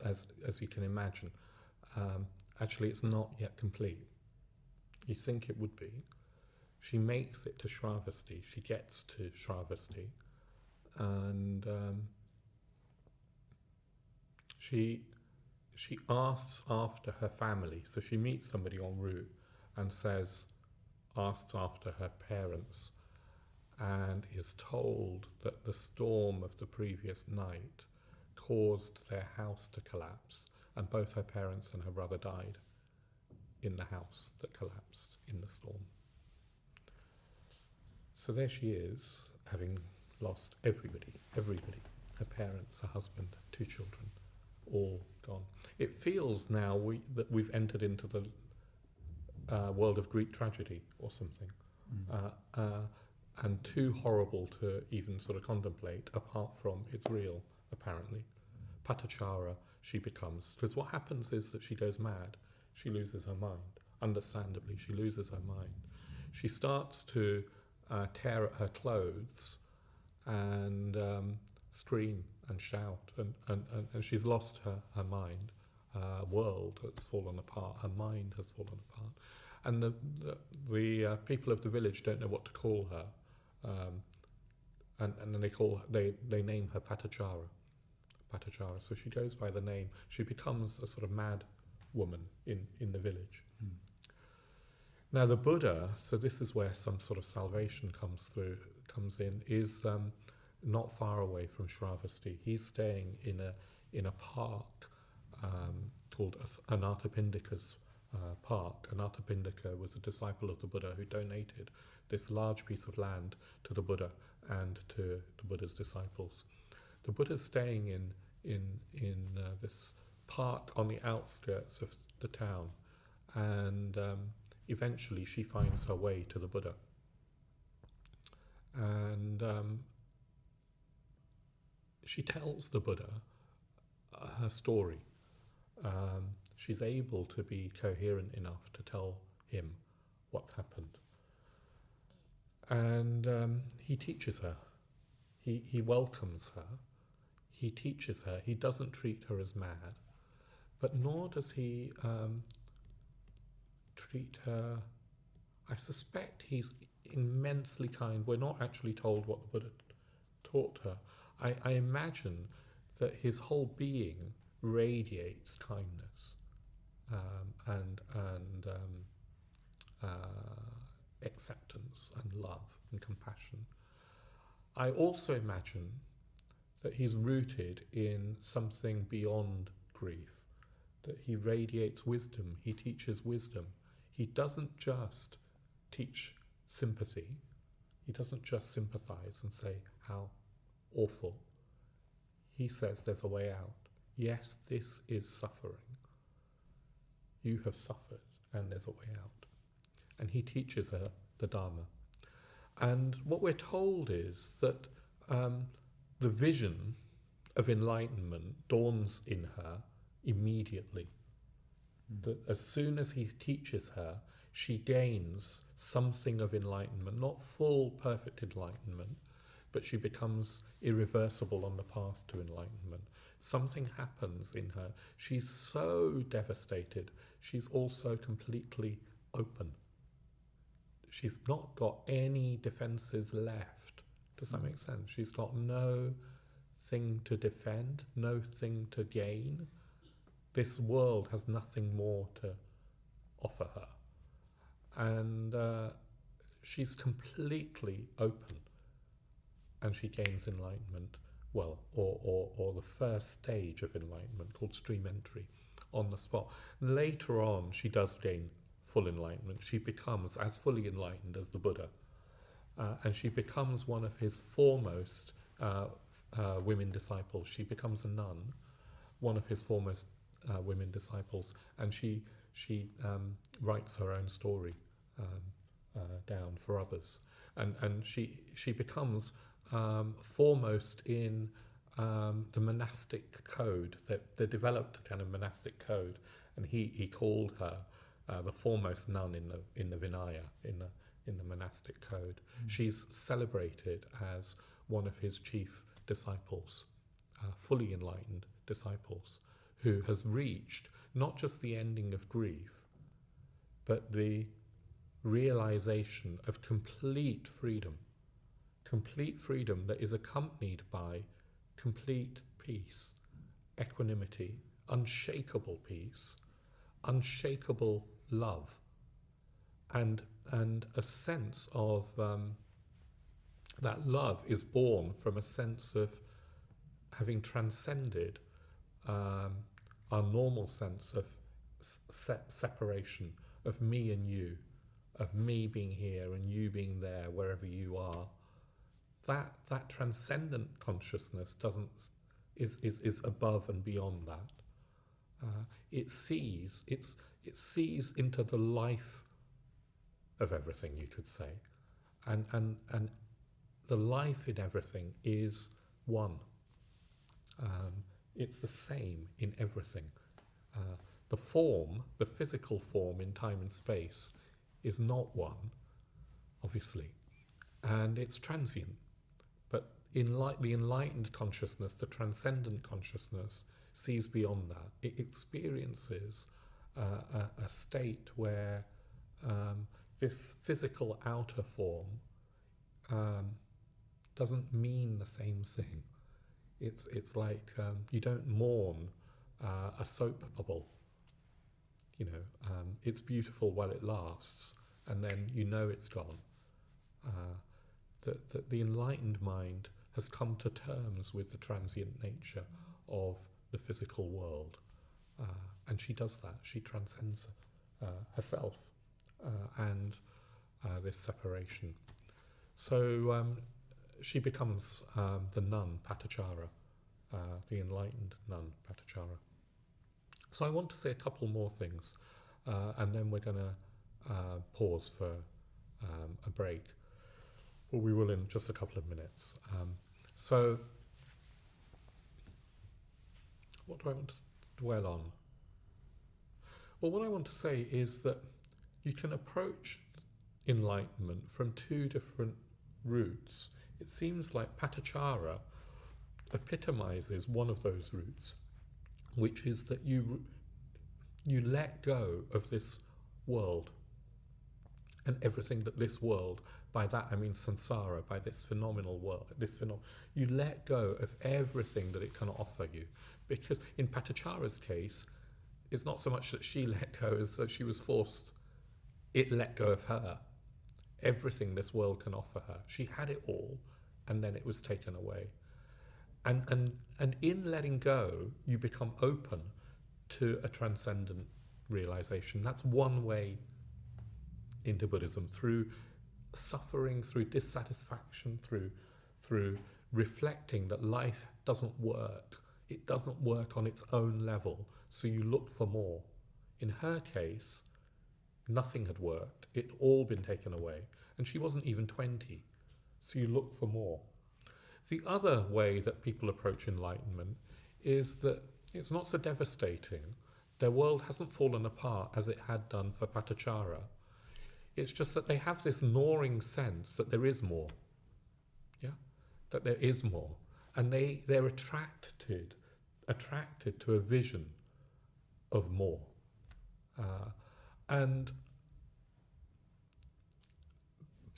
you can imagine. Actually, it's not yet complete. You think it would be. She makes it to Shravasti. She gets to Shravasti, and she asks after her family. So she meets somebody en route and asks after her parents, and is told that the storm of the previous night caused their house to collapse, and both her parents and her brother died in the house that collapsed in the storm. So there she is, having lost everybody, her parents, her husband, 2 children, all gone. It feels now that we've entered into the world of Greek tragedy or something, and too horrible to even sort of contemplate, apart from it's real, apparently. Patachara she becomes, because what happens is that she goes mad. She loses her mind. Understandably, she loses her mind. She starts to tear at her clothes and scream and shout, and she's lost her mind. Her world has fallen apart. Her mind has fallen apart, and the people of the village don't know what to call her, and then they name her Patachara. So she goes by the name. She becomes a sort of mad woman in the village. Now the Buddha, so this is where some sort of salvation comes in, is not far away from Shravasti. He's staying in a park called Anathapindika's park. Anathapindika was a disciple of the Buddha who donated this large piece of land to the Buddha and to the Buddha's disciples. The Buddha's staying in this park on the outskirts of the town, and eventually she finds her way to the Buddha. And she tells the Buddha her story. She's able to be coherent enough to tell him what's happened. And he teaches her. He welcomes her. He teaches her. He doesn't treat her as mad, but nor does he treat her... I suspect he's immensely kind. We're not actually told what the Buddha taught her. I imagine that his whole being radiates kindness and acceptance and love and compassion. I also imagine that he's rooted in something beyond grief, that he radiates wisdom, he teaches wisdom. He doesn't just teach sympathy, he doesn't just sympathize and say how awful. He says there's a way out. Yes, this is suffering. You have suffered and there's a way out. And he teaches her the Dharma. And what we're told is that the vision of enlightenment dawns in her immediately. That as soon as he teaches her, she gains something of enlightenment, not full, perfect enlightenment, but she becomes irreversible on the path to enlightenment. Something happens in her. She's so devastated. She's also completely open. She's not got any defenses left. Does that make sense? She's got no thing to defend, no thing to gain. This world has nothing more to offer her. And she's completely open. And she gains enlightenment or the first stage of enlightenment called stream entry on the spot. Later on, she does gain full enlightenment. She becomes as fully enlightened as the Buddha, and she becomes one of his foremost women disciples. She becomes a nun, one of his foremost women disciples, and she writes her own story down for others, and she becomes foremost in the monastic code. They developed a kind of monastic code, and he called her the foremost nun in the Vinaya, in the monastic code. She's celebrated as one of his chief disciples, fully enlightened disciples, who has reached not just the ending of grief, but the realization of complete freedom that is accompanied by complete peace, equanimity, unshakable peace, unshakable love, and a sense of that love is born from a sense of having transcended our normal sense of separation, of me and you, of me being here and you being there, wherever you are. That transcendent consciousness is above and beyond that. It sees into the life of everything, you could say, and the life in everything is one. It's the same in everything. The form, the physical form in time and space, is not one, obviously, and it's transient. But the enlightened consciousness, the transcendent consciousness, sees beyond that. It experiences a state where this physical outer form doesn't mean the same thing. It's like you don't mourn a soap bubble. It's beautiful while it lasts, and then it's gone. The enlightened mind has come to terms with the transient nature of the physical world, and she does that. She transcends herself and this separation. So she becomes the nun Patachara, the enlightened nun Patachara. So I want to say a couple more things, and then we're going to pause for a break. Well, we will in just a couple of minutes. So what do I want to dwell on? Well, what I want to say is that you can approach enlightenment from two different routes. It seems like Patachara epitomizes one of those routes, which is that you let go of this world and everything that this world, by that I mean samsara, by this phenomenal world, you let go of everything that it can offer you. Because in Patachara's case, it's not so much that she let go as that she was forced, it let go of her. Everything this world can offer her. She had it all, and then it was taken away. And in letting go, you become open to a transcendent realization. That's one way into Buddhism, through suffering, through dissatisfaction, through reflecting that life doesn't work. It doesn't work on its own level, so you look for more. In her case, nothing had worked. It had all been taken away, and she wasn't even 20, so you look for more. The other way that people approach enlightenment is that it's not so devastating. Their world hasn't fallen apart as it had done for Patachara. It's just that they have this gnawing sense that there is more. Yeah? That there is more. And they're attracted to a vision of more. And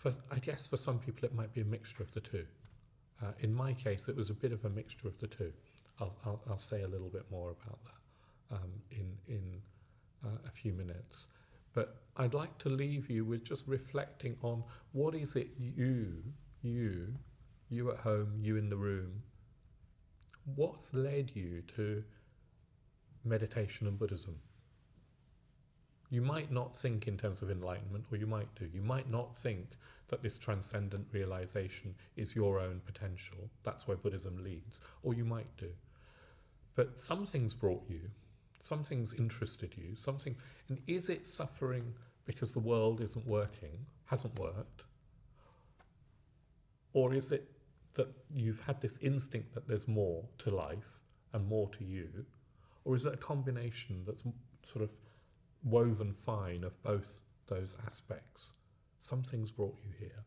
I guess for some people it might be a mixture of the two. In my case, it was a bit of a mixture of the two. I'll say a little bit more about that in a few minutes. But I'd like to leave you with just reflecting on what is it you at home, you in the room, What's led you to meditation and Buddhism? You might not think in terms of enlightenment, or you might do. You might not think that this transcendent realization is your own potential. That's where Buddhism leads. Or you might do. But something's brought you, something's interested you, something. And is it suffering because the world isn't working, hasn't worked? Or is it that you've had this instinct that there's more to life and more to you? Or is it a combination that's sort of woven fine of both those aspects? Something's brought you here.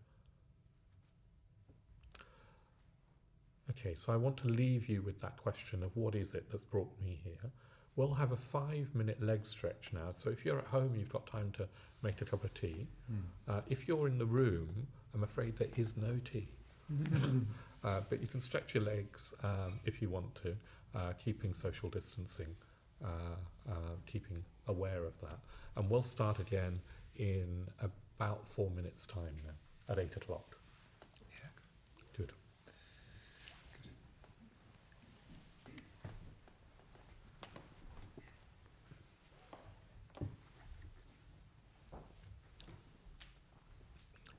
Okay, so I want to leave you with that question of what is it that's brought me here. We'll have a 5-minute leg stretch now, so if you're at home you've got time to make a cup of tea. If you're in the room, I'm afraid there is no tea. But you can stretch your legs if you want to, keeping social distancing, keeping aware of that. And we'll start again in about 4 minutes' time now, at 8 o'clock. Yeah. Good.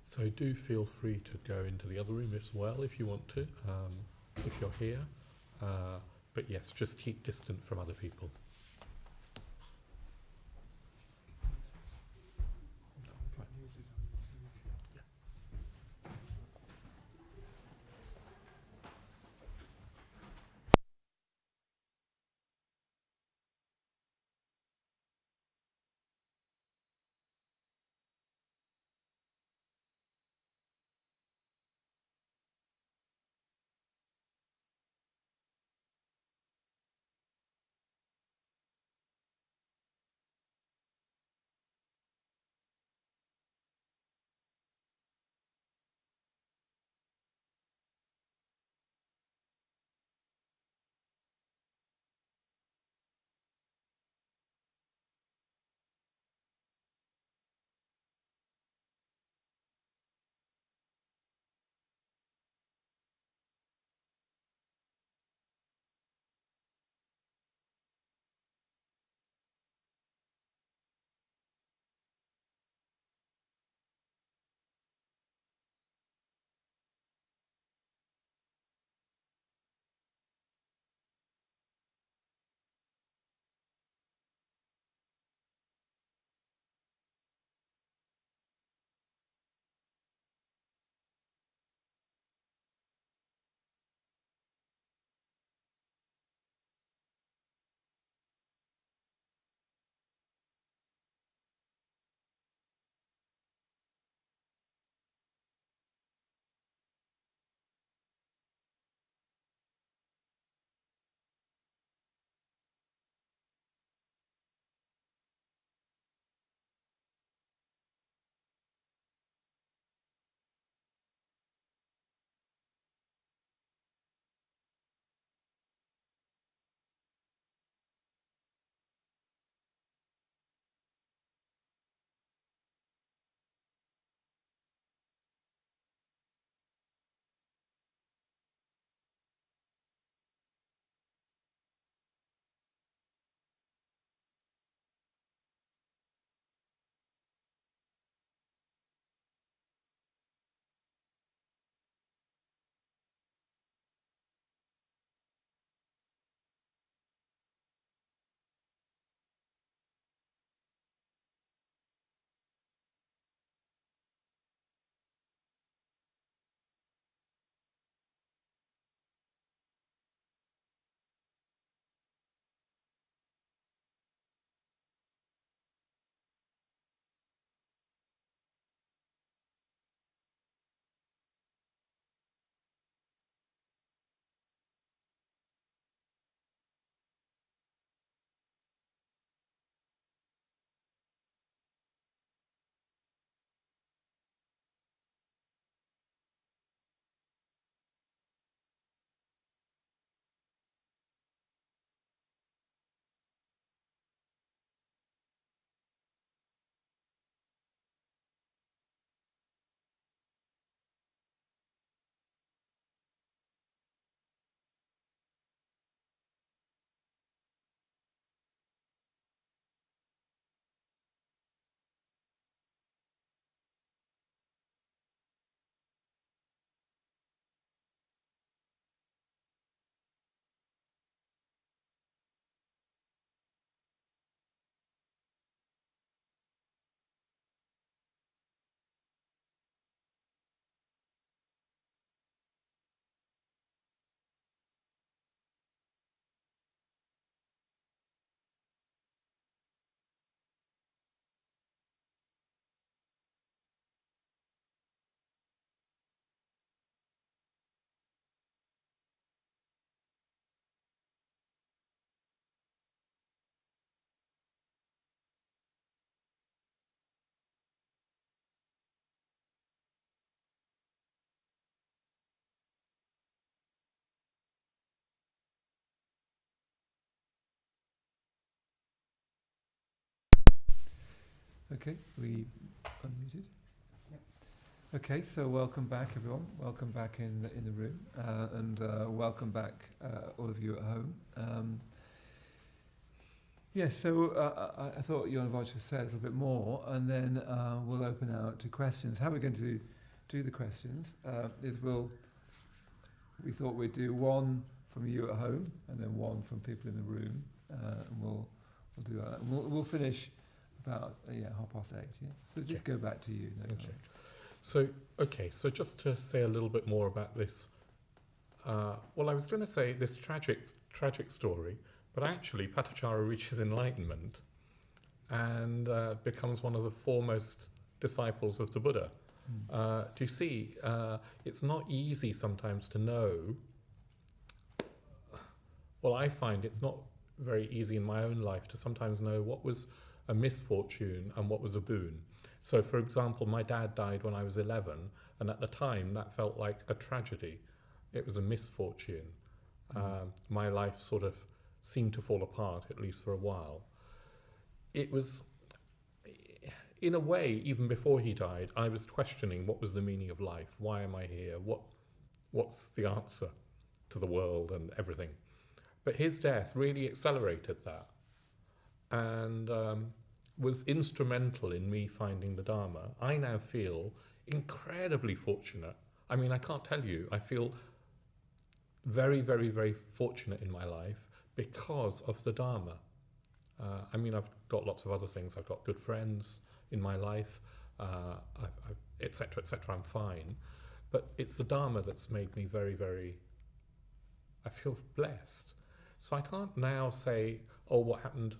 So do feel free to go into the other room as well if you want to, if you're here. But yes, just keep distant from other people. Okay, we unmuted. Okay, so welcome back, everyone. Welcome back in the room, and welcome back, all of you at home. Yes, so I thought Jnanavaca would say a little bit more, and then we'll open out to questions. How we're going to do the questions is we thought we'd do one from you at home, and then one from people in the room, and we'll do that. And we'll finish about 8:30. Yeah. So just go back to you. No Okay. So just to say a little bit more about this. Well, I was going to say this tragic story, but actually Patachara reaches enlightenment and becomes one of the foremost disciples of the Buddha. Do you see? It's not easy sometimes to know. Well, I find it's not very easy in my own life to sometimes know what was a misfortune and what was a boon. So, for example, my dad died when I was 11, and at the time that felt like a tragedy. It was a misfortune. My life sort of seemed to fall apart, at least for a while. It was, in a way, even before he died, I was questioning what was the meaning of life. Why am I here? What's the answer to the world and everything? But his death really accelerated that, and was instrumental in me finding the Dharma. I now feel incredibly fortunate. I mean, I can't tell you, I feel very, very, very fortunate in my life because of the Dharma. I mean, I've got lots of other things. I've got good friends in my life, et cetera, I'm fine. But it's the Dharma that's made me very, very, I feel blessed. So I can't now say, oh, what happened?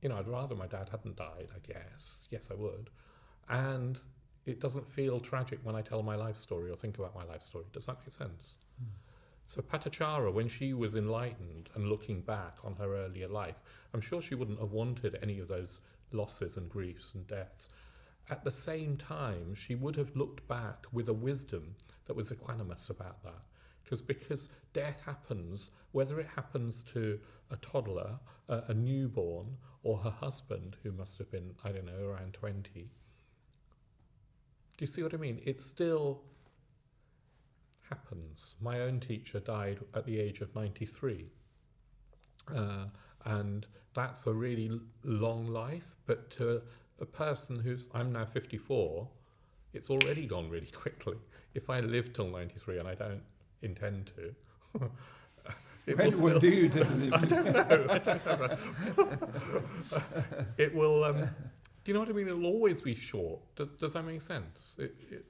You know, I'd rather my dad hadn't died, I guess. Yes, I would. And it doesn't feel tragic when I tell my life story or think about my life story. Does that make sense? So Patachara, when she was enlightened and looking back on her earlier life, I'm sure she wouldn't have wanted any of those losses and griefs and deaths. At the same time, she would have looked back with a wisdom that was equanimous about that. Because death happens, whether it happens to a toddler, a newborn, or her husband, who must have been, I don't know, around 20. Do you see what I mean? It still happens. My own teacher died at the age of 93. And that's a really long life, but to a person I'm now 54, it's already gone really quickly. If I live till 93, and I don't intend to. When do you tend to live? I don't know. It will. Do you know what I mean? It'll always be short. Does that make sense?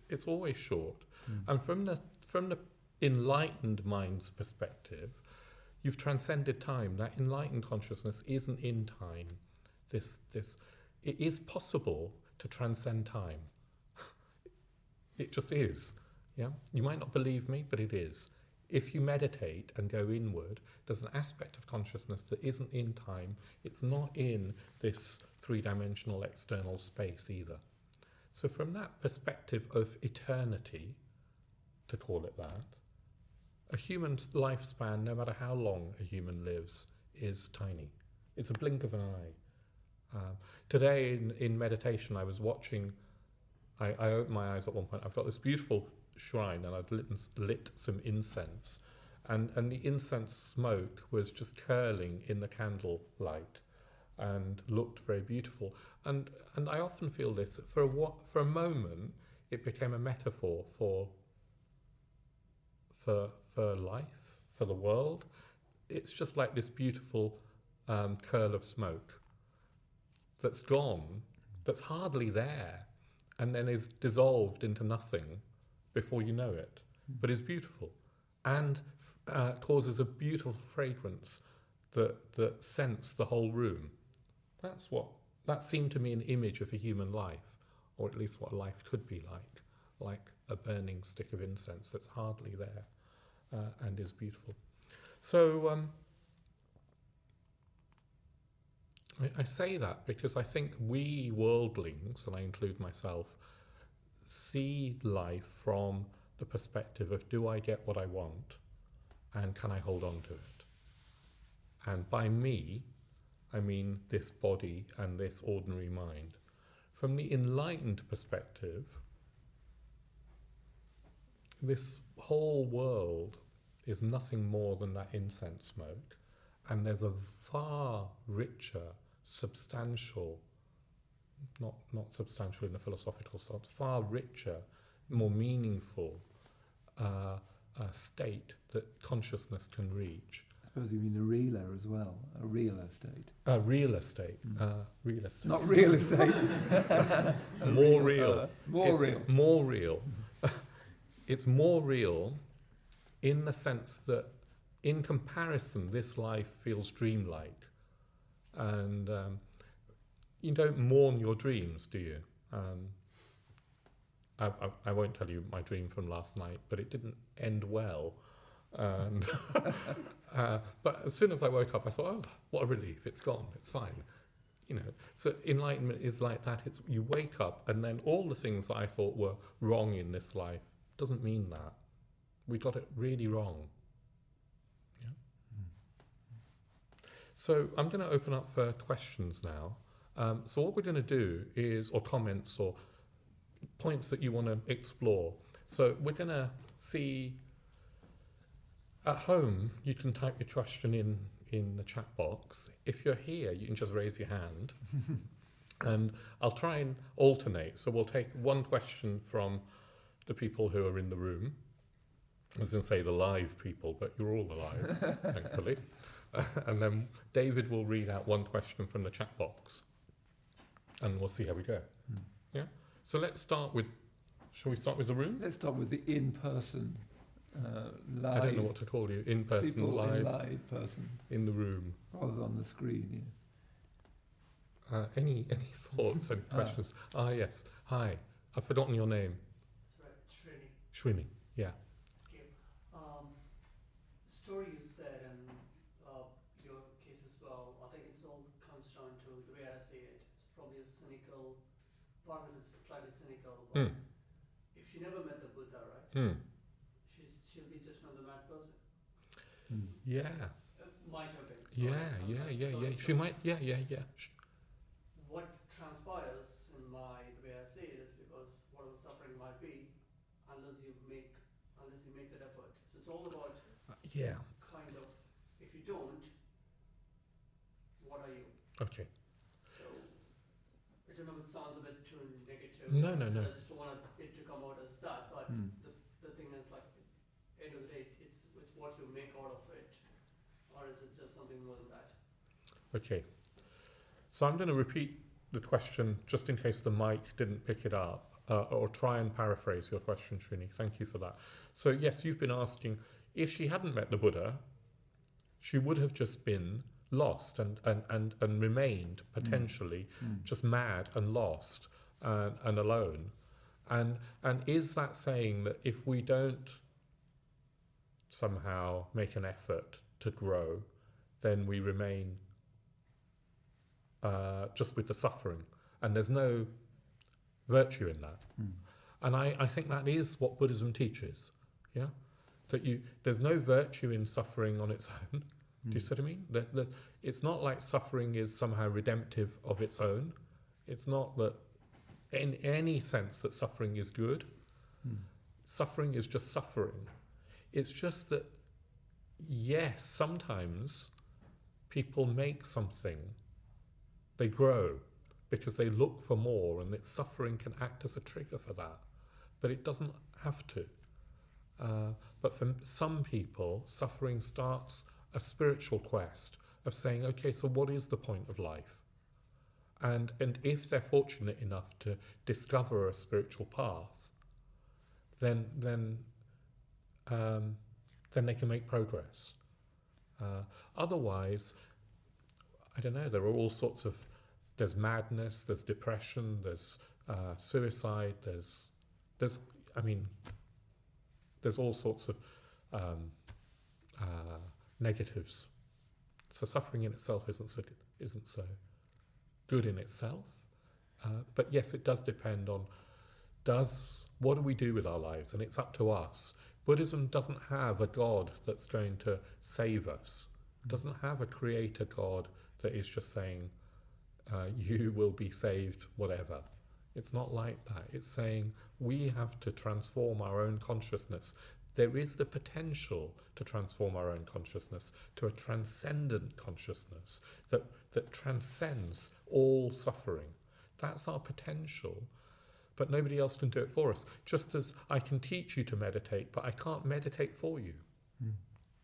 It's always short. And from the enlightened mind's perspective, you've transcended time. That enlightened consciousness isn't in time. It is possible to transcend time. It just is. Yeah, you might not believe me, but it is. If you meditate and go inward, there's an aspect of consciousness that isn't in time. It's not in this three-dimensional external space either. So from that perspective of eternity, to call it that, a human's lifespan, no matter how long a human lives, is tiny. It's a blink of an eye. Today in meditation, I was watching, I opened my eyes at one point. I've got this beautiful shrine, and I'd lit some incense, and the incense smoke was just curling in the candle light and looked very beautiful. And I often feel this, for a moment it became a metaphor for life, for the world. It's just like this beautiful curl of smoke that's gone, that's hardly there, and then is dissolved into nothing before you know it, but is beautiful, and causes a beautiful fragrance that scents the whole room. That seemed to me an image of a human life, or at least what life could be like a burning stick of incense that's hardly there, and is beautiful. So I say that because I think we worldlings, and I include myself, see life from the perspective of, do I get what I want, and can I hold on to it? And by me, I mean this body and this ordinary mind. from the enlightened perspective, this whole world is nothing more than that incense smoke, and there's a far richer, substantial, not substantial in the philosophical sense, far richer, more meaningful state that consciousness can reach. I suppose you mean a realer as well, a real estate. Real estate, real estate. Not real estate. More real. More real. More real. It's more real in the sense that, in comparison, this life feels dreamlike. And you don't mourn your dreams, do you? I won't tell you my dream from last night, but it didn't end well. And but as soon as I woke up, I thought, oh, what a relief, it's gone, it's fine. You know, so enlightenment is like that. It's you wake up, and then all the things that I thought were wrong in this life doesn't mean that. We got it really wrong. Yeah. So I'm going to open up for questions now. So what we're going to do is, or comments, or points that you want to explore. So we're going to see, at home, you can type your question in the chat box. If you're here, you can just raise your hand. And I'll try and alternate. So we'll take one question from the people who are in the room. I was going to say the live people, but you're all alive, thankfully. And then David will read out one question from the chat box. And we'll see how we go. Yeah? So let's start with, shall we start with the room? Let's start with the in-person, live. I don't know what to call you. In-person, people live. in live person. In the room. Rather than on the screen, yeah. Any thoughts, any questions? Yes. Hi. I've forgotten your name. That's right, Srini. Shrini. Yeah. Okay. Story you said and your case as well, I think it all comes down to the way I see it. It's probably a cynical, part of it is slightly cynical, but if she never met the Buddha, right? She'll be just another mad person. Yeah. Might have been. Yeah. She might. Yeah. What transpires in the way I see it is because whatever suffering might be, unless you make that effort. So it's all about kind of, if you don't, what are you? Okay. So I don't know if it sounds a bit too negative. No. I just don't want it to come out as that, but the thing is, like, end of the day, it's what you make out of it, or is it just something more than that? Okay. So I'm going to repeat the question just in case the mic didn't pick it up, or try and paraphrase your question, Srini. Thank you for that. So yes, you've been asking, if she hadn't met the Buddha, she would have just been lost and remained potentially just mad and lost and alone. And is that saying that if we don't somehow make an effort to grow, then we remain just with the suffering, and there's no virtue in that? And I think that is what Buddhism teaches, yeah? That there's no virtue in suffering on its own. Do you see what I mean? That it's not like suffering is somehow redemptive of its own. It's not that in any sense that suffering is good. Suffering is just suffering. It's just that, yes, sometimes people make something, they grow because they look for more, and that suffering can act as a trigger for that. But it doesn't have to. But for some people, suffering starts a spiritual quest of saying, okay, so what is the point of life? And if they're fortunate enough to discover a spiritual path, then they can make progress. Otherwise, I don't know, there are all sorts of, there's madness, there's depression, there's suicide, there's all sorts of negatives. So suffering in itself isn't so good in itself. But yes, it does depend on what do we do with our lives, and it's up to us. Buddhism doesn't have a God that's going to save us. It doesn't have a creator God that is just saying, you will be saved, whatever. It's not like that. It's saying we have to transform our own consciousness. There is the potential to transform our own consciousness to a transcendent consciousness that transcends all suffering. That's our potential, but nobody else can do it for us. Just as I can teach you to meditate, but I can't meditate for you.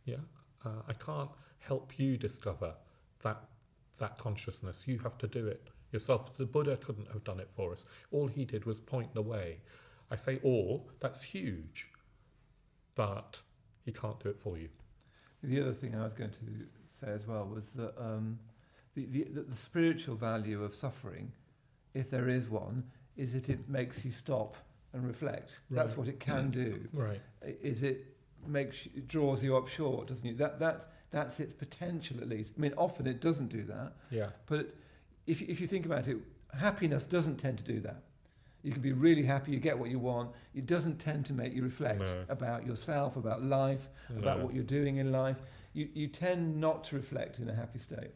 Yeah, I can't help you discover that consciousness. You have to do it yourself. The Buddha couldn't have done it for us. All he did was point the way. I say all, that's huge, but he can't do it for you. The other thing I was going to say as well was that the spiritual value of suffering, if there is one, is that it makes you stop and reflect. Right. That's what it can do. Right. It draws you up short, doesn't it? That's its potential, at least. I mean, often it doesn't do that. Yeah. But if you think about it, happiness doesn't tend to do that. You can be really happy, you get what you want. It doesn't tend to make you reflect about yourself, about life, about what you're doing in life. You tend not to reflect in a happy state.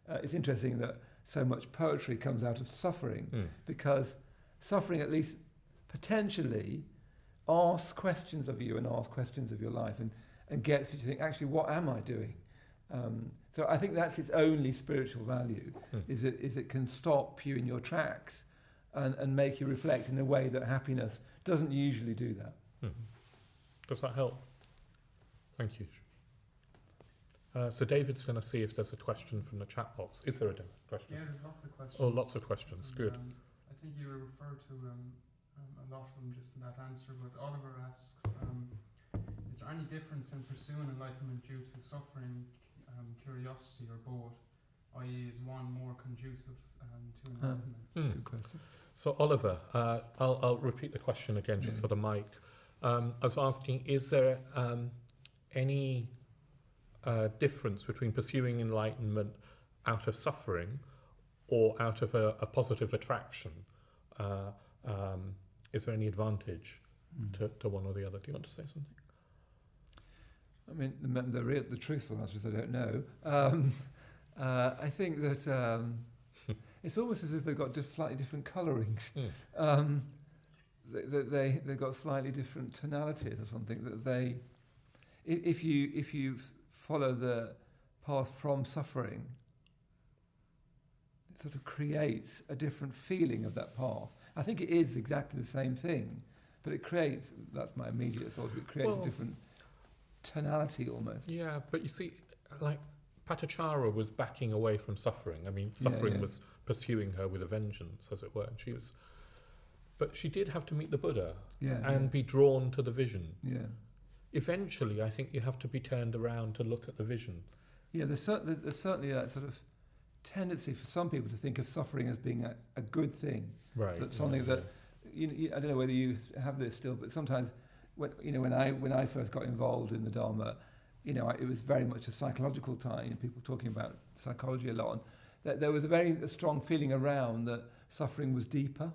It's interesting that so much poetry comes out of suffering, because suffering at least potentially asks questions of you and asks questions of your life and gets you to think, actually, what am I doing? So I think that's its only spiritual value, is it can stop you in your tracks and make you reflect in a way that happiness doesn't usually do that. Does that help? Thank you. So David's going to see if there's a question from the chat box. Is there a question? Yeah, there's lots of questions. Oh, lots of questions. And, Good. I think you referred to a lot of them just in that answer, but Oliver asks, is there any difference in pursuing enlightenment due to suffering, curiosity, or both? I.e., is one more conducive to enlightenment? Good question. So Oliver, I'll repeat the question again just for the mic. I was asking, is there any difference between pursuing enlightenment out of suffering or out of a positive attraction? Is there any advantage to one or the other? Do you want to say something? I mean, the truthful answer is I don't know. I think that it's almost as if they've got slightly different colourings. They've got slightly different tonalities or something. That if you follow the path from suffering, it sort of creates a different feeling of that path. I think it is exactly the same thing, but it creates, that's my immediate thought, it creates a different tonality almost. Yeah, but you see, like Patachara was backing away from suffering. I mean, suffering was pursuing her with a vengeance, as it were. And but she did have to meet the Buddha and be drawn to the vision. Yeah. Eventually, I think you have to be turned around to look at the vision. Yeah, there's certainly that sort of tendency for some people to think of suffering as being a good thing. Right. That's something that, I don't know whether you have this still, but sometimes, when I first got involved in the Dharma, it was very much a psychological time, people talking about psychology a lot, and there was a strong feeling around that suffering was deeper.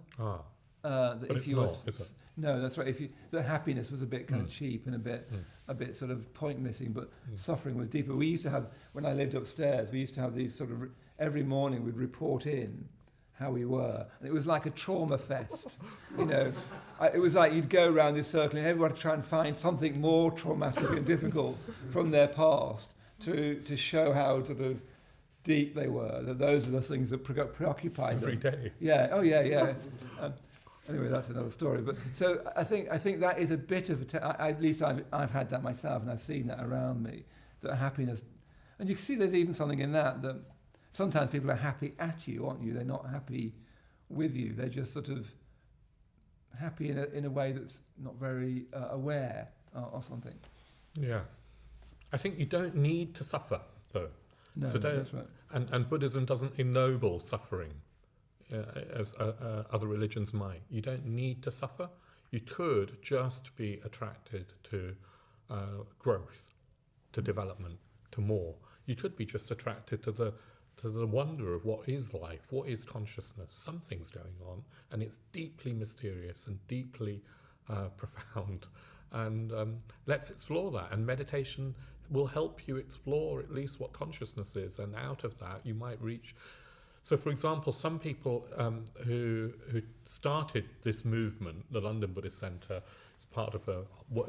That but if you not, is it? No, that's right. The happiness was a bit kind of cheap and a bit sort of point missing, but suffering was deeper. We used to have, when I lived upstairs, we used to have these sort of every morning we'd report in how we were, and it was like a trauma fest. It was like you'd go around this circle and everyone would try and find something more traumatic and difficult from their past to show how sort of deep they were. That those are the things that preoccupied every them. Day. Yeah. Oh yeah. Anyway, that's another story. But so I think that is a bit of at least I've had that myself, and I've seen that around me. That happiness, and you can see there's even something in that sometimes people are happy at you, aren't you? They're not happy with you. They're just sort of happy in a way that's not very aware or something. Yeah, I think you don't need to suffer though. No, so that's right. And Buddhism doesn't ennoble suffering. As other religions might. You don't need to suffer. You could just be attracted to growth, to development, to more. You could be just attracted to the wonder of what is life, what is consciousness. Something's going on, and it's deeply mysterious and deeply profound. And let's explore that. And meditation will help you explore at least what consciousness is. And out of that, you might reach So, for example, some people who started this movement, the London Buddhist Centre, is part of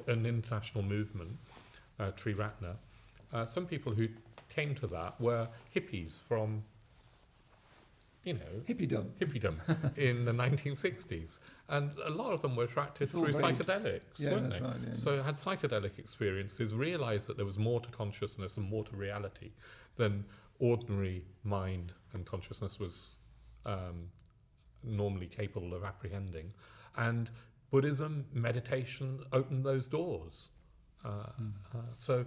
an international movement, Triratna. Some people who came to that were hippies from, Hippiedom in the 1960s. And a lot of them were attracted through psychedelics, weren't they? Right, yeah. So had psychedelic experiences, realised that there was more to consciousness and more to reality than ordinary mind and consciousness was normally capable of apprehending. And Buddhism, meditation opened those doors. So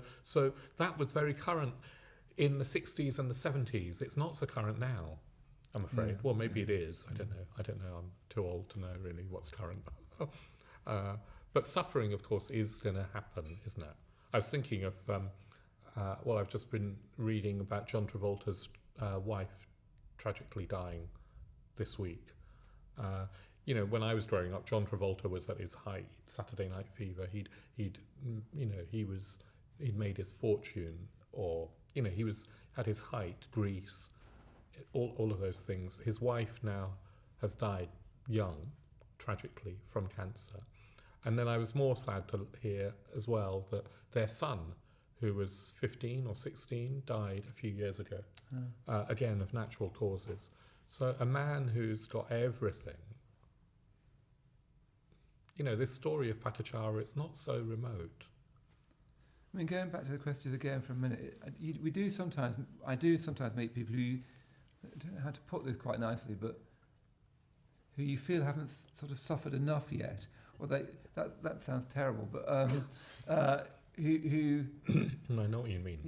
that was very current in the 60s and the 70s. It's not so current now, I'm afraid. Yeah, well, maybe it is. I don't know. I'm too old to know really what's current. But suffering, of course, is going to happen, isn't it? I was thinking of, I've just been reading about John Travolta's wife tragically dying this week. When I was growing up, John Travolta was at his height. Saturday Night Fever. He'd made his fortune, or he had his height. Grease, all of those things. His wife now has died young, tragically, from cancer. And then I was more sad to hear as well that their son, who was 15 or 16, died a few years ago, again of natural causes. So a man who's got everything. This story of Patachara, it's not so remote. I mean, going back to the questions again for a minute, I do sometimes meet people who, I don't know how to put this quite nicely, but who you feel haven't sort of suffered enough yet, or that sounds terrible, but who I know what you mean.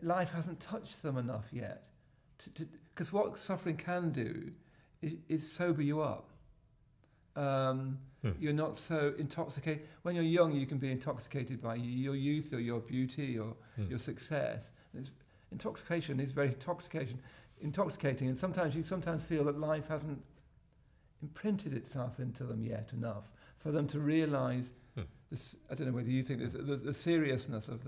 Life hasn't touched them enough yet, because what suffering can do is sober you up. You're not so intoxicated. When you're young, you can be intoxicated by your youth or your beauty or your success. Intoxication is very intoxicating, and sometimes you feel that life hasn't imprinted itself into them yet enough for them to realise this. I don't know whether you think this, the seriousness of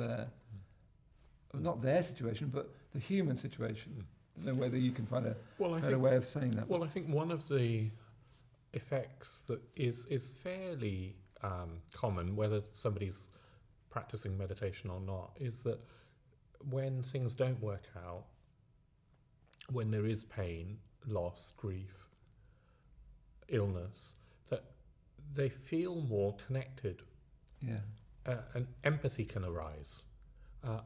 not their situation, but the human situation. I don't know whether you can find a better way of saying that. Well, I think one of the effects that is fairly common, whether somebody's practicing meditation or not, is that when things don't work out, when there is pain, loss, grief, illness, that they feel more connected. Yeah. And empathy can arise.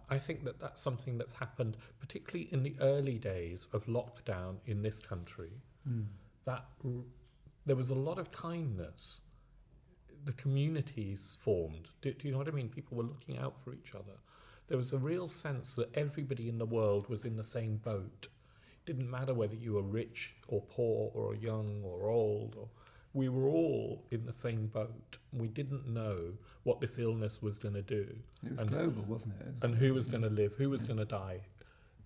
I think that's something that's happened, particularly in the early days of lockdown in this country, that there was a lot of kindness. The communities formed. Do you know what I mean? People were looking out for each other. There was a real sense that everybody in the world was in the same boat. It didn't matter whether you were rich or poor or young or old. We were all in the same boat. We didn't know what this illness was going to do. It was global, wasn't it? And who was going to live, who was going to die.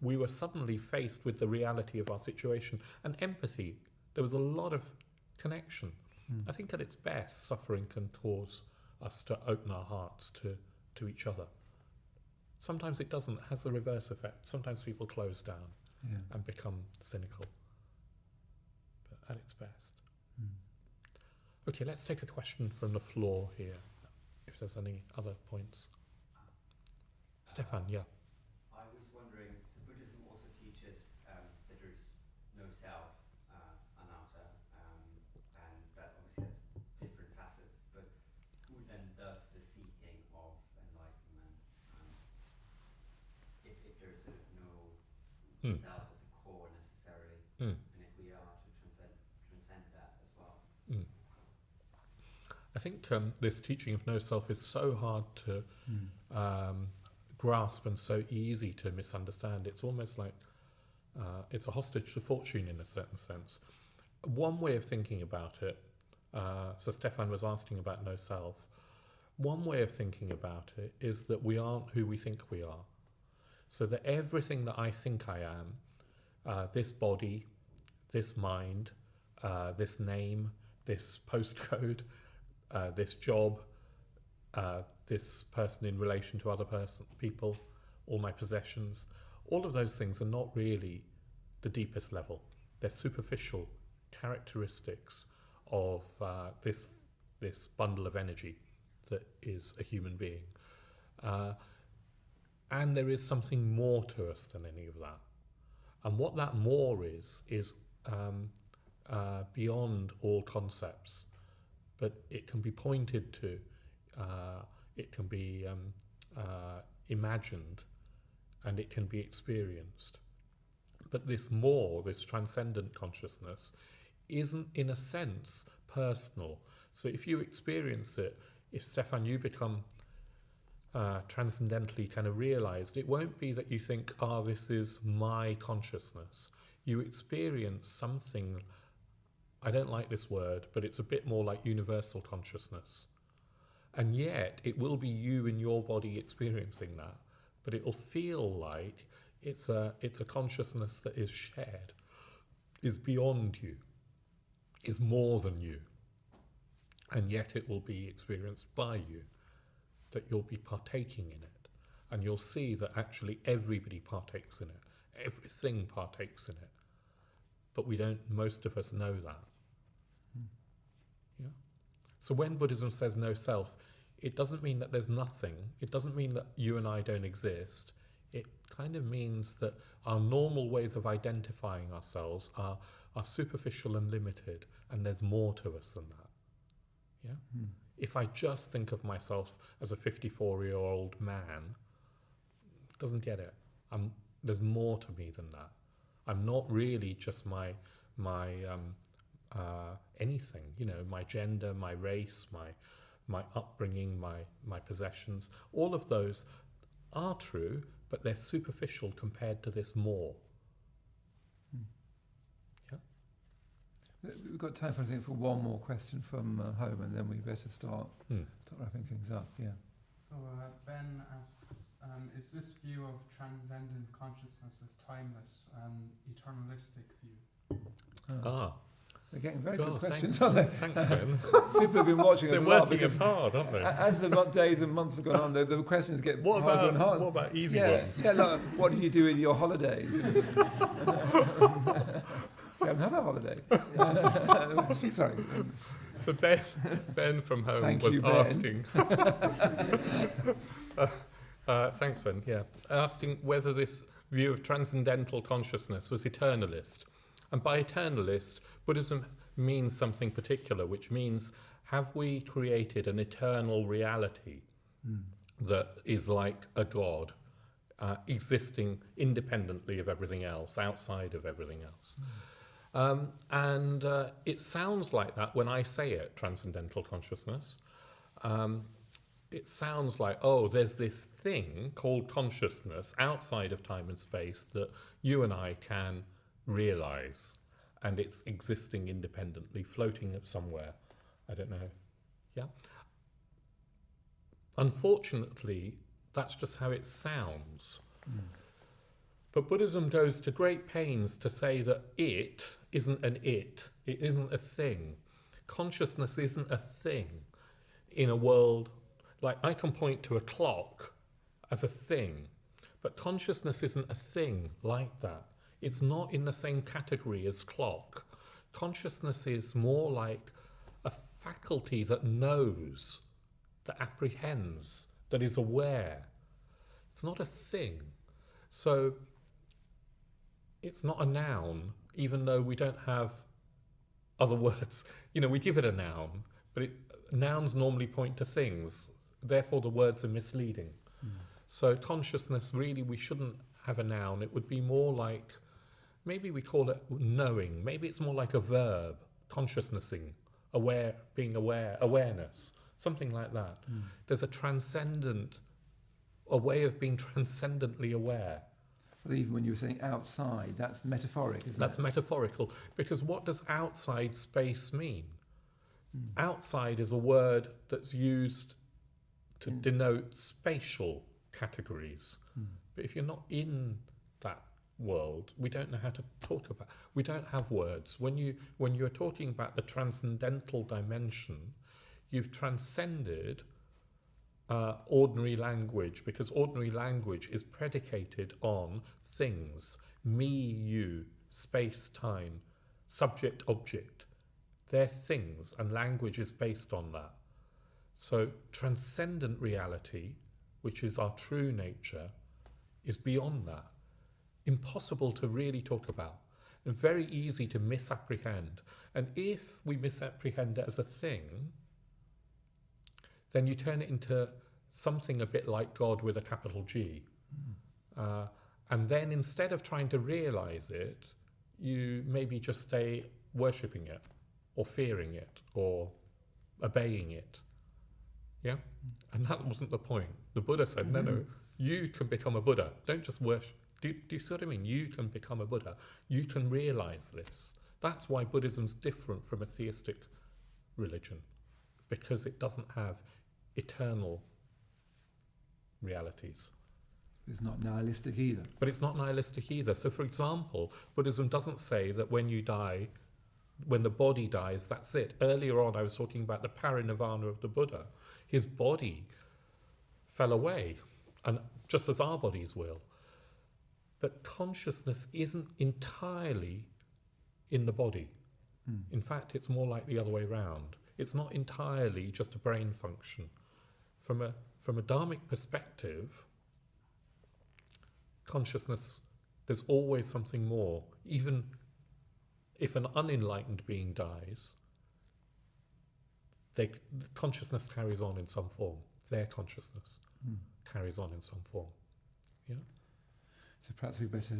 We were suddenly faced with the reality of our situation. And empathy. There was a lot of connection. I think at its best, suffering can cause us to open our hearts to each other. Sometimes it doesn't. It has the reverse effect. Sometimes people close down and become cynical. But at its best. Okay, let's take a question from the floor here, if there's any other points. Stefan, yeah. I was wondering, so Buddhism also teaches that there's no self, anatta, and that obviously has different facets, but who then does the seeking of enlightenment? If there's sort of no self at the core necessarily, and if we are to transcend that as well. I think this teaching of no self is so hard to grasp and so easy to misunderstand. It's almost like it's a hostage to fortune in a certain sense. One way of thinking about it, so Stefan was asking about no self, one way of thinking about it is that we aren't who we think we are. So that everything that I think I am, this body, this mind, this name, this postcode, this job, this person in relation to other people, all my possessions, all of those things are not really the deepest level. They're superficial characteristics of this bundle of energy that is a human being. And there is something more to us than any of that. And what that more is beyond all concepts, but it can be pointed to, it can be imagined, and it can be experienced. But this more, this transcendent consciousness, isn't in a sense personal. So if you experience it, if Stefan, you become transcendently kind of realized, it won't be that you think, this is my consciousness. You experience something, I don't like this word, but it's a bit more like universal consciousness. And yet it will be you in your body experiencing that, but it will feel like it's a consciousness that is shared, is beyond you, is more than you, and yet it will be experienced by you, that you'll be partaking in it, and you'll see that actually everybody partakes in it, everything partakes in it, but most of us know that. Yeah. So when Buddhism says no self, it doesn't mean that there's nothing. It doesn't mean that you and I don't exist. It kind of means that our normal ways of identifying ourselves are superficial and limited, and there's more to us than that. Yeah. If I just think of myself as a 54-year-old man, it doesn't get it. There's more to me than that. I'm not really just my anything, my gender, my race, my upbringing, my possessions. All of those are true, but they're superficial compared to this more. Yeah. We've got time, I think, for one more question from home, and then we better start wrapping things up. Yeah. So Ben asks, is this view of transcendent consciousness as timeless and eternalistic view? They're getting very good questions, thanks, aren't they? Thanks, Ben. People have been watching us They're a lot working because as hard, aren't they? as the days and months have gone on, the questions get harder and harder. What about easy Yeah, ones? yeah. Like, what did you do in your holidays? You haven't had a holiday. Sorry. So Ben from home Thank was you, Ben. asking. Thanks, Ben. Yeah, asking whether this view of transcendental consciousness was eternalist, and by eternalist, Buddhism means something particular, which means, have we created an eternal reality that is like a God, existing independently of everything else, outside of everything else? And it sounds like that when I say it, transcendental consciousness. It sounds like, there's this thing called consciousness outside of time and space that you and I can realize, and it's existing independently, floating up somewhere. I don't know. Yeah. Unfortunately, that's just how it sounds. But Buddhism goes to great pains to say that it isn't an it isn't a thing. Consciousness isn't a thing in a world, like I can point to a clock as a thing, but consciousness isn't a thing like that. It's not in the same category as clock. Consciousness is more like a faculty that knows, that apprehends, that is aware. It's not a thing. So it's not a noun, even though we don't have other words. We give it a noun, but nouns normally point to things. Therefore, the words are misleading. So consciousness, really, we shouldn't have a noun. It would be more like, maybe we call it knowing. Maybe it's more like a verb, consciousnessing, aware, being aware, awareness, something like that. There's a way of being transcendently aware. But even when you were saying outside, that's metaphoric, isn't it? That's metaphorical, because what does outside space mean? Outside is a word that's used to denote spatial categories. But if you're not in that world, we don't know how to talk about. We don't have words. When you're talking about the transcendental dimension, you've transcended ordinary language, because ordinary language is predicated on things, me, you, space, time, subject, object. They're things, and language is based on that. So transcendent reality, which is our true nature, is beyond that. Impossible to really talk about, and very easy to misapprehend. And if we misapprehend it as a thing, then you turn it into something a bit like God with a capital G. And then instead of trying to realize it, you maybe just stay worshipping it, or fearing it, or obeying it. Yeah? And that wasn't the point. The Buddha said, no, you can become a Buddha. Don't just worship. Do you see what I mean? You can become a Buddha. You can realize this. That's why Buddhism's different from a theistic religion, because it doesn't have eternal realities. It's not nihilistic either. But it's not nihilistic either. So, for example, Buddhism doesn't say that when you die, when the body dies, that's it. Earlier on, I was talking about the parinirvana of the Buddha. His body fell away, and just as our bodies will. But consciousness isn't entirely in the body. In fact, it's more like the other way around. It's not entirely just a brain function. From a dharmic perspective, consciousness, there's always something more. Even if an unenlightened being dies, consciousness carries on in some form. Their consciousness carries on in some form. Yeah. So perhaps we better.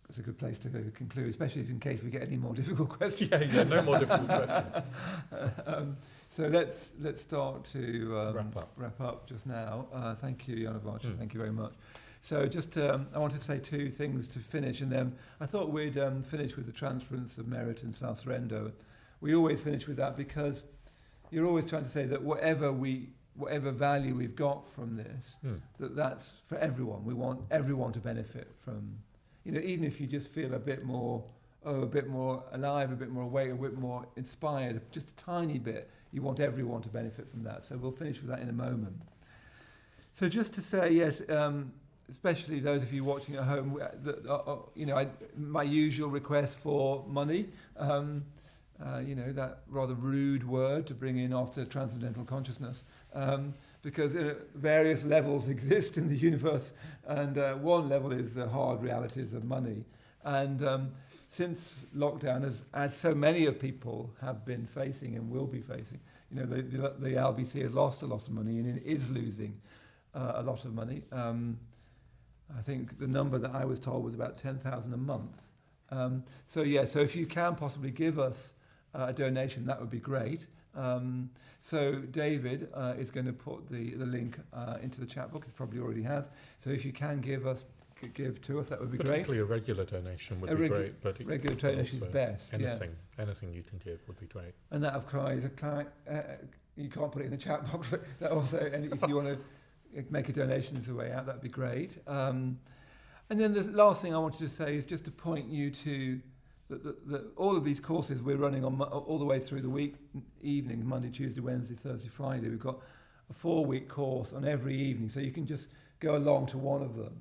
It's a good place to conclude, especially in case we get any more difficult questions. Yeah, no more difficult questions. So let's start to wrap up just now. Thank you, Jnanavaca. Thank you very much. So just I wanted to say two things to finish, and then I thought we'd finish with the transference of merit and self-surrender. We always finish with that because you're always trying to say that whatever value we've got from this, that's for everyone. We want everyone to benefit from, even if you just feel a bit more alive, a bit more awake, a bit more inspired, just a tiny bit, you want everyone to benefit from that. So we'll finish with that in a moment. So just to say, yes, especially those of you watching at home, my usual request for money, that rather rude word to bring in after transcendental consciousness, because various levels exist in the universe, and one level is the hard realities of money. And since lockdown, as so many of people have been facing and will be facing, the LBC has lost a lot of money and it is losing a lot of money. I think the number that I was told was about 10,000 a month. So if you can possibly give us a donation, that would be great. So David is going to put the link into the chat box. It probably already has. So if you can give to us, that would be great. Particularly a regular donation would be great. But regular donation is best. Anything you can give would be great. And that, of course, you can't put it in the chat box. But that also, and if you want to make a donation as a way out, that'd be great. And then the last thing I wanted to say is just to point you to all of these courses we're running on all the way through the week, evenings, Monday, Tuesday, Wednesday, Thursday, Friday. We've got a 4-week course on every evening, so you can just go along to one of them,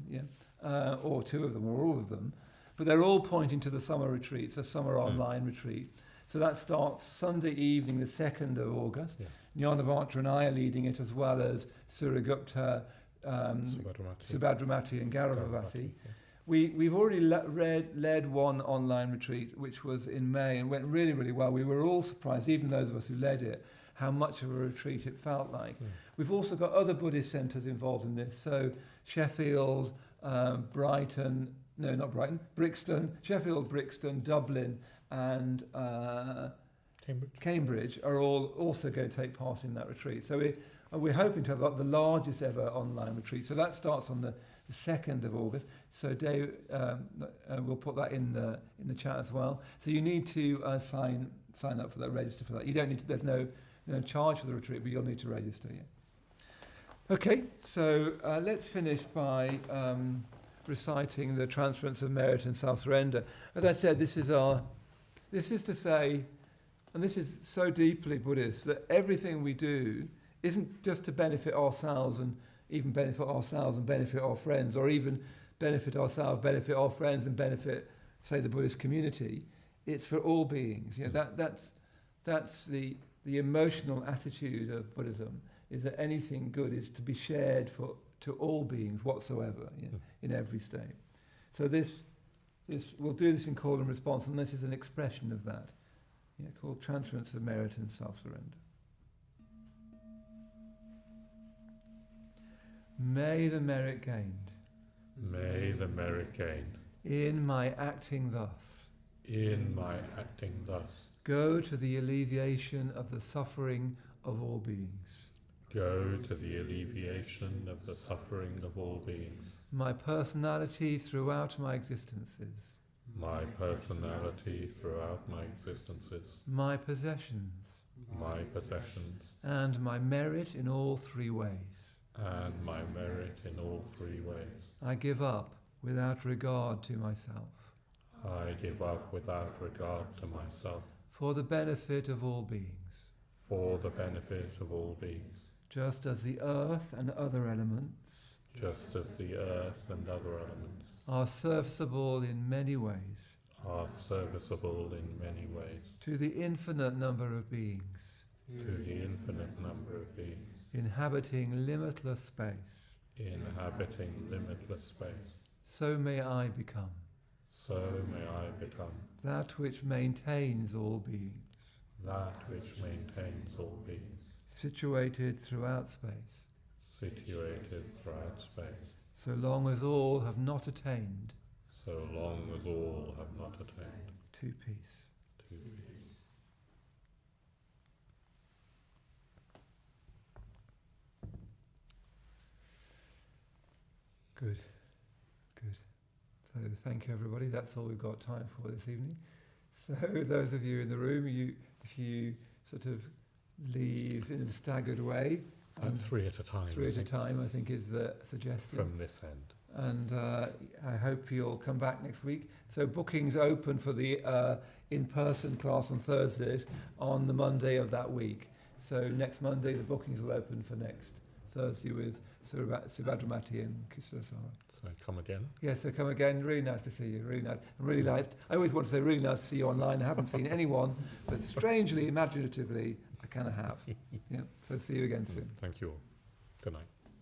or two of them, or all of them. But they're all pointing to the summer retreat, so summer online retreat. So that starts Sunday evening, the 2nd of August. Yeah. Jnanavaca and I are leading it, as well as Suragupta, Subhadramati and Garavavati. Yeah. We've already led one online retreat, which was in May, and went really, really well. We were all surprised, even those of us who led it, how much of a retreat it felt like. We've also got other Buddhist centres involved in this. So Sheffield, Brixton, Dublin, and Cambridge are all also going to take part in that retreat. So we're hoping to have the largest ever online retreat. So that starts on the 2nd of August. So Dave will put that in the chat as well. So you need to sign up for that, register for that. You don't need to. There's no charge for the retreat, but you'll need to register. Yeah. Okay. So let's finish by reciting the transference of merit and self-surrender. As I said, this is to say, and this is so deeply Buddhist, that everything we do isn't just to benefit ourselves and even benefit ourselves and benefit our friends, or even benefit ourselves, benefit our friends and benefit say, the Buddhist community. It's for all beings. You know, that's the emotional attitude of Buddhism, is that anything good is to be shared to all beings whatsoever, you know, in every state. So we'll do this in call and response, and this is an expression of that, called transference of merit and self-surrender. May the merit gained. May the merit gained. In my acting thus. In my acting thus. Go to the alleviation of the suffering of all beings. Go to the alleviation of the suffering of all beings. My personality throughout my existences. My personality throughout my existences. My possessions. My possessions. And my merit in all three ways. And my merit in all three ways. I give up without regard to myself. I give up without regard to myself. For the benefit of all beings. For the benefit of all beings. Just as the earth and other elements. Just as the earth and other elements. Are serviceable in many ways. Are serviceable in many ways. To the infinite number of beings. To the infinite number of beings. Inhabiting limitless space. Inhabiting limitless space. So may I become. So may I become. That which maintains all beings. That which maintains all beings. Situated throughout space. Situated throughout space. So long as all have not attained. So long as all have not attained. To peace. To peace. Good. So thank you, everybody. That's all we've got time for this evening. So those of you in the room, if you sort of leave in a staggered way. Three at a time. Three at a time, I think, is the suggestion. From this end. And I hope you'll come back next week. So bookings open for the in-person class on Thursdays on the Monday of that week. So next Monday, the bookings will open for next Thursday with Subhadramati and Kisarasara. So come again. Yes, so come again. Really nice to see you. Really nice. And really nice. I always want to say really nice to see you online. I haven't seen anyone, but strangely, imaginatively, I kind of have. Yeah. So see you again soon. Thank you all. Good night.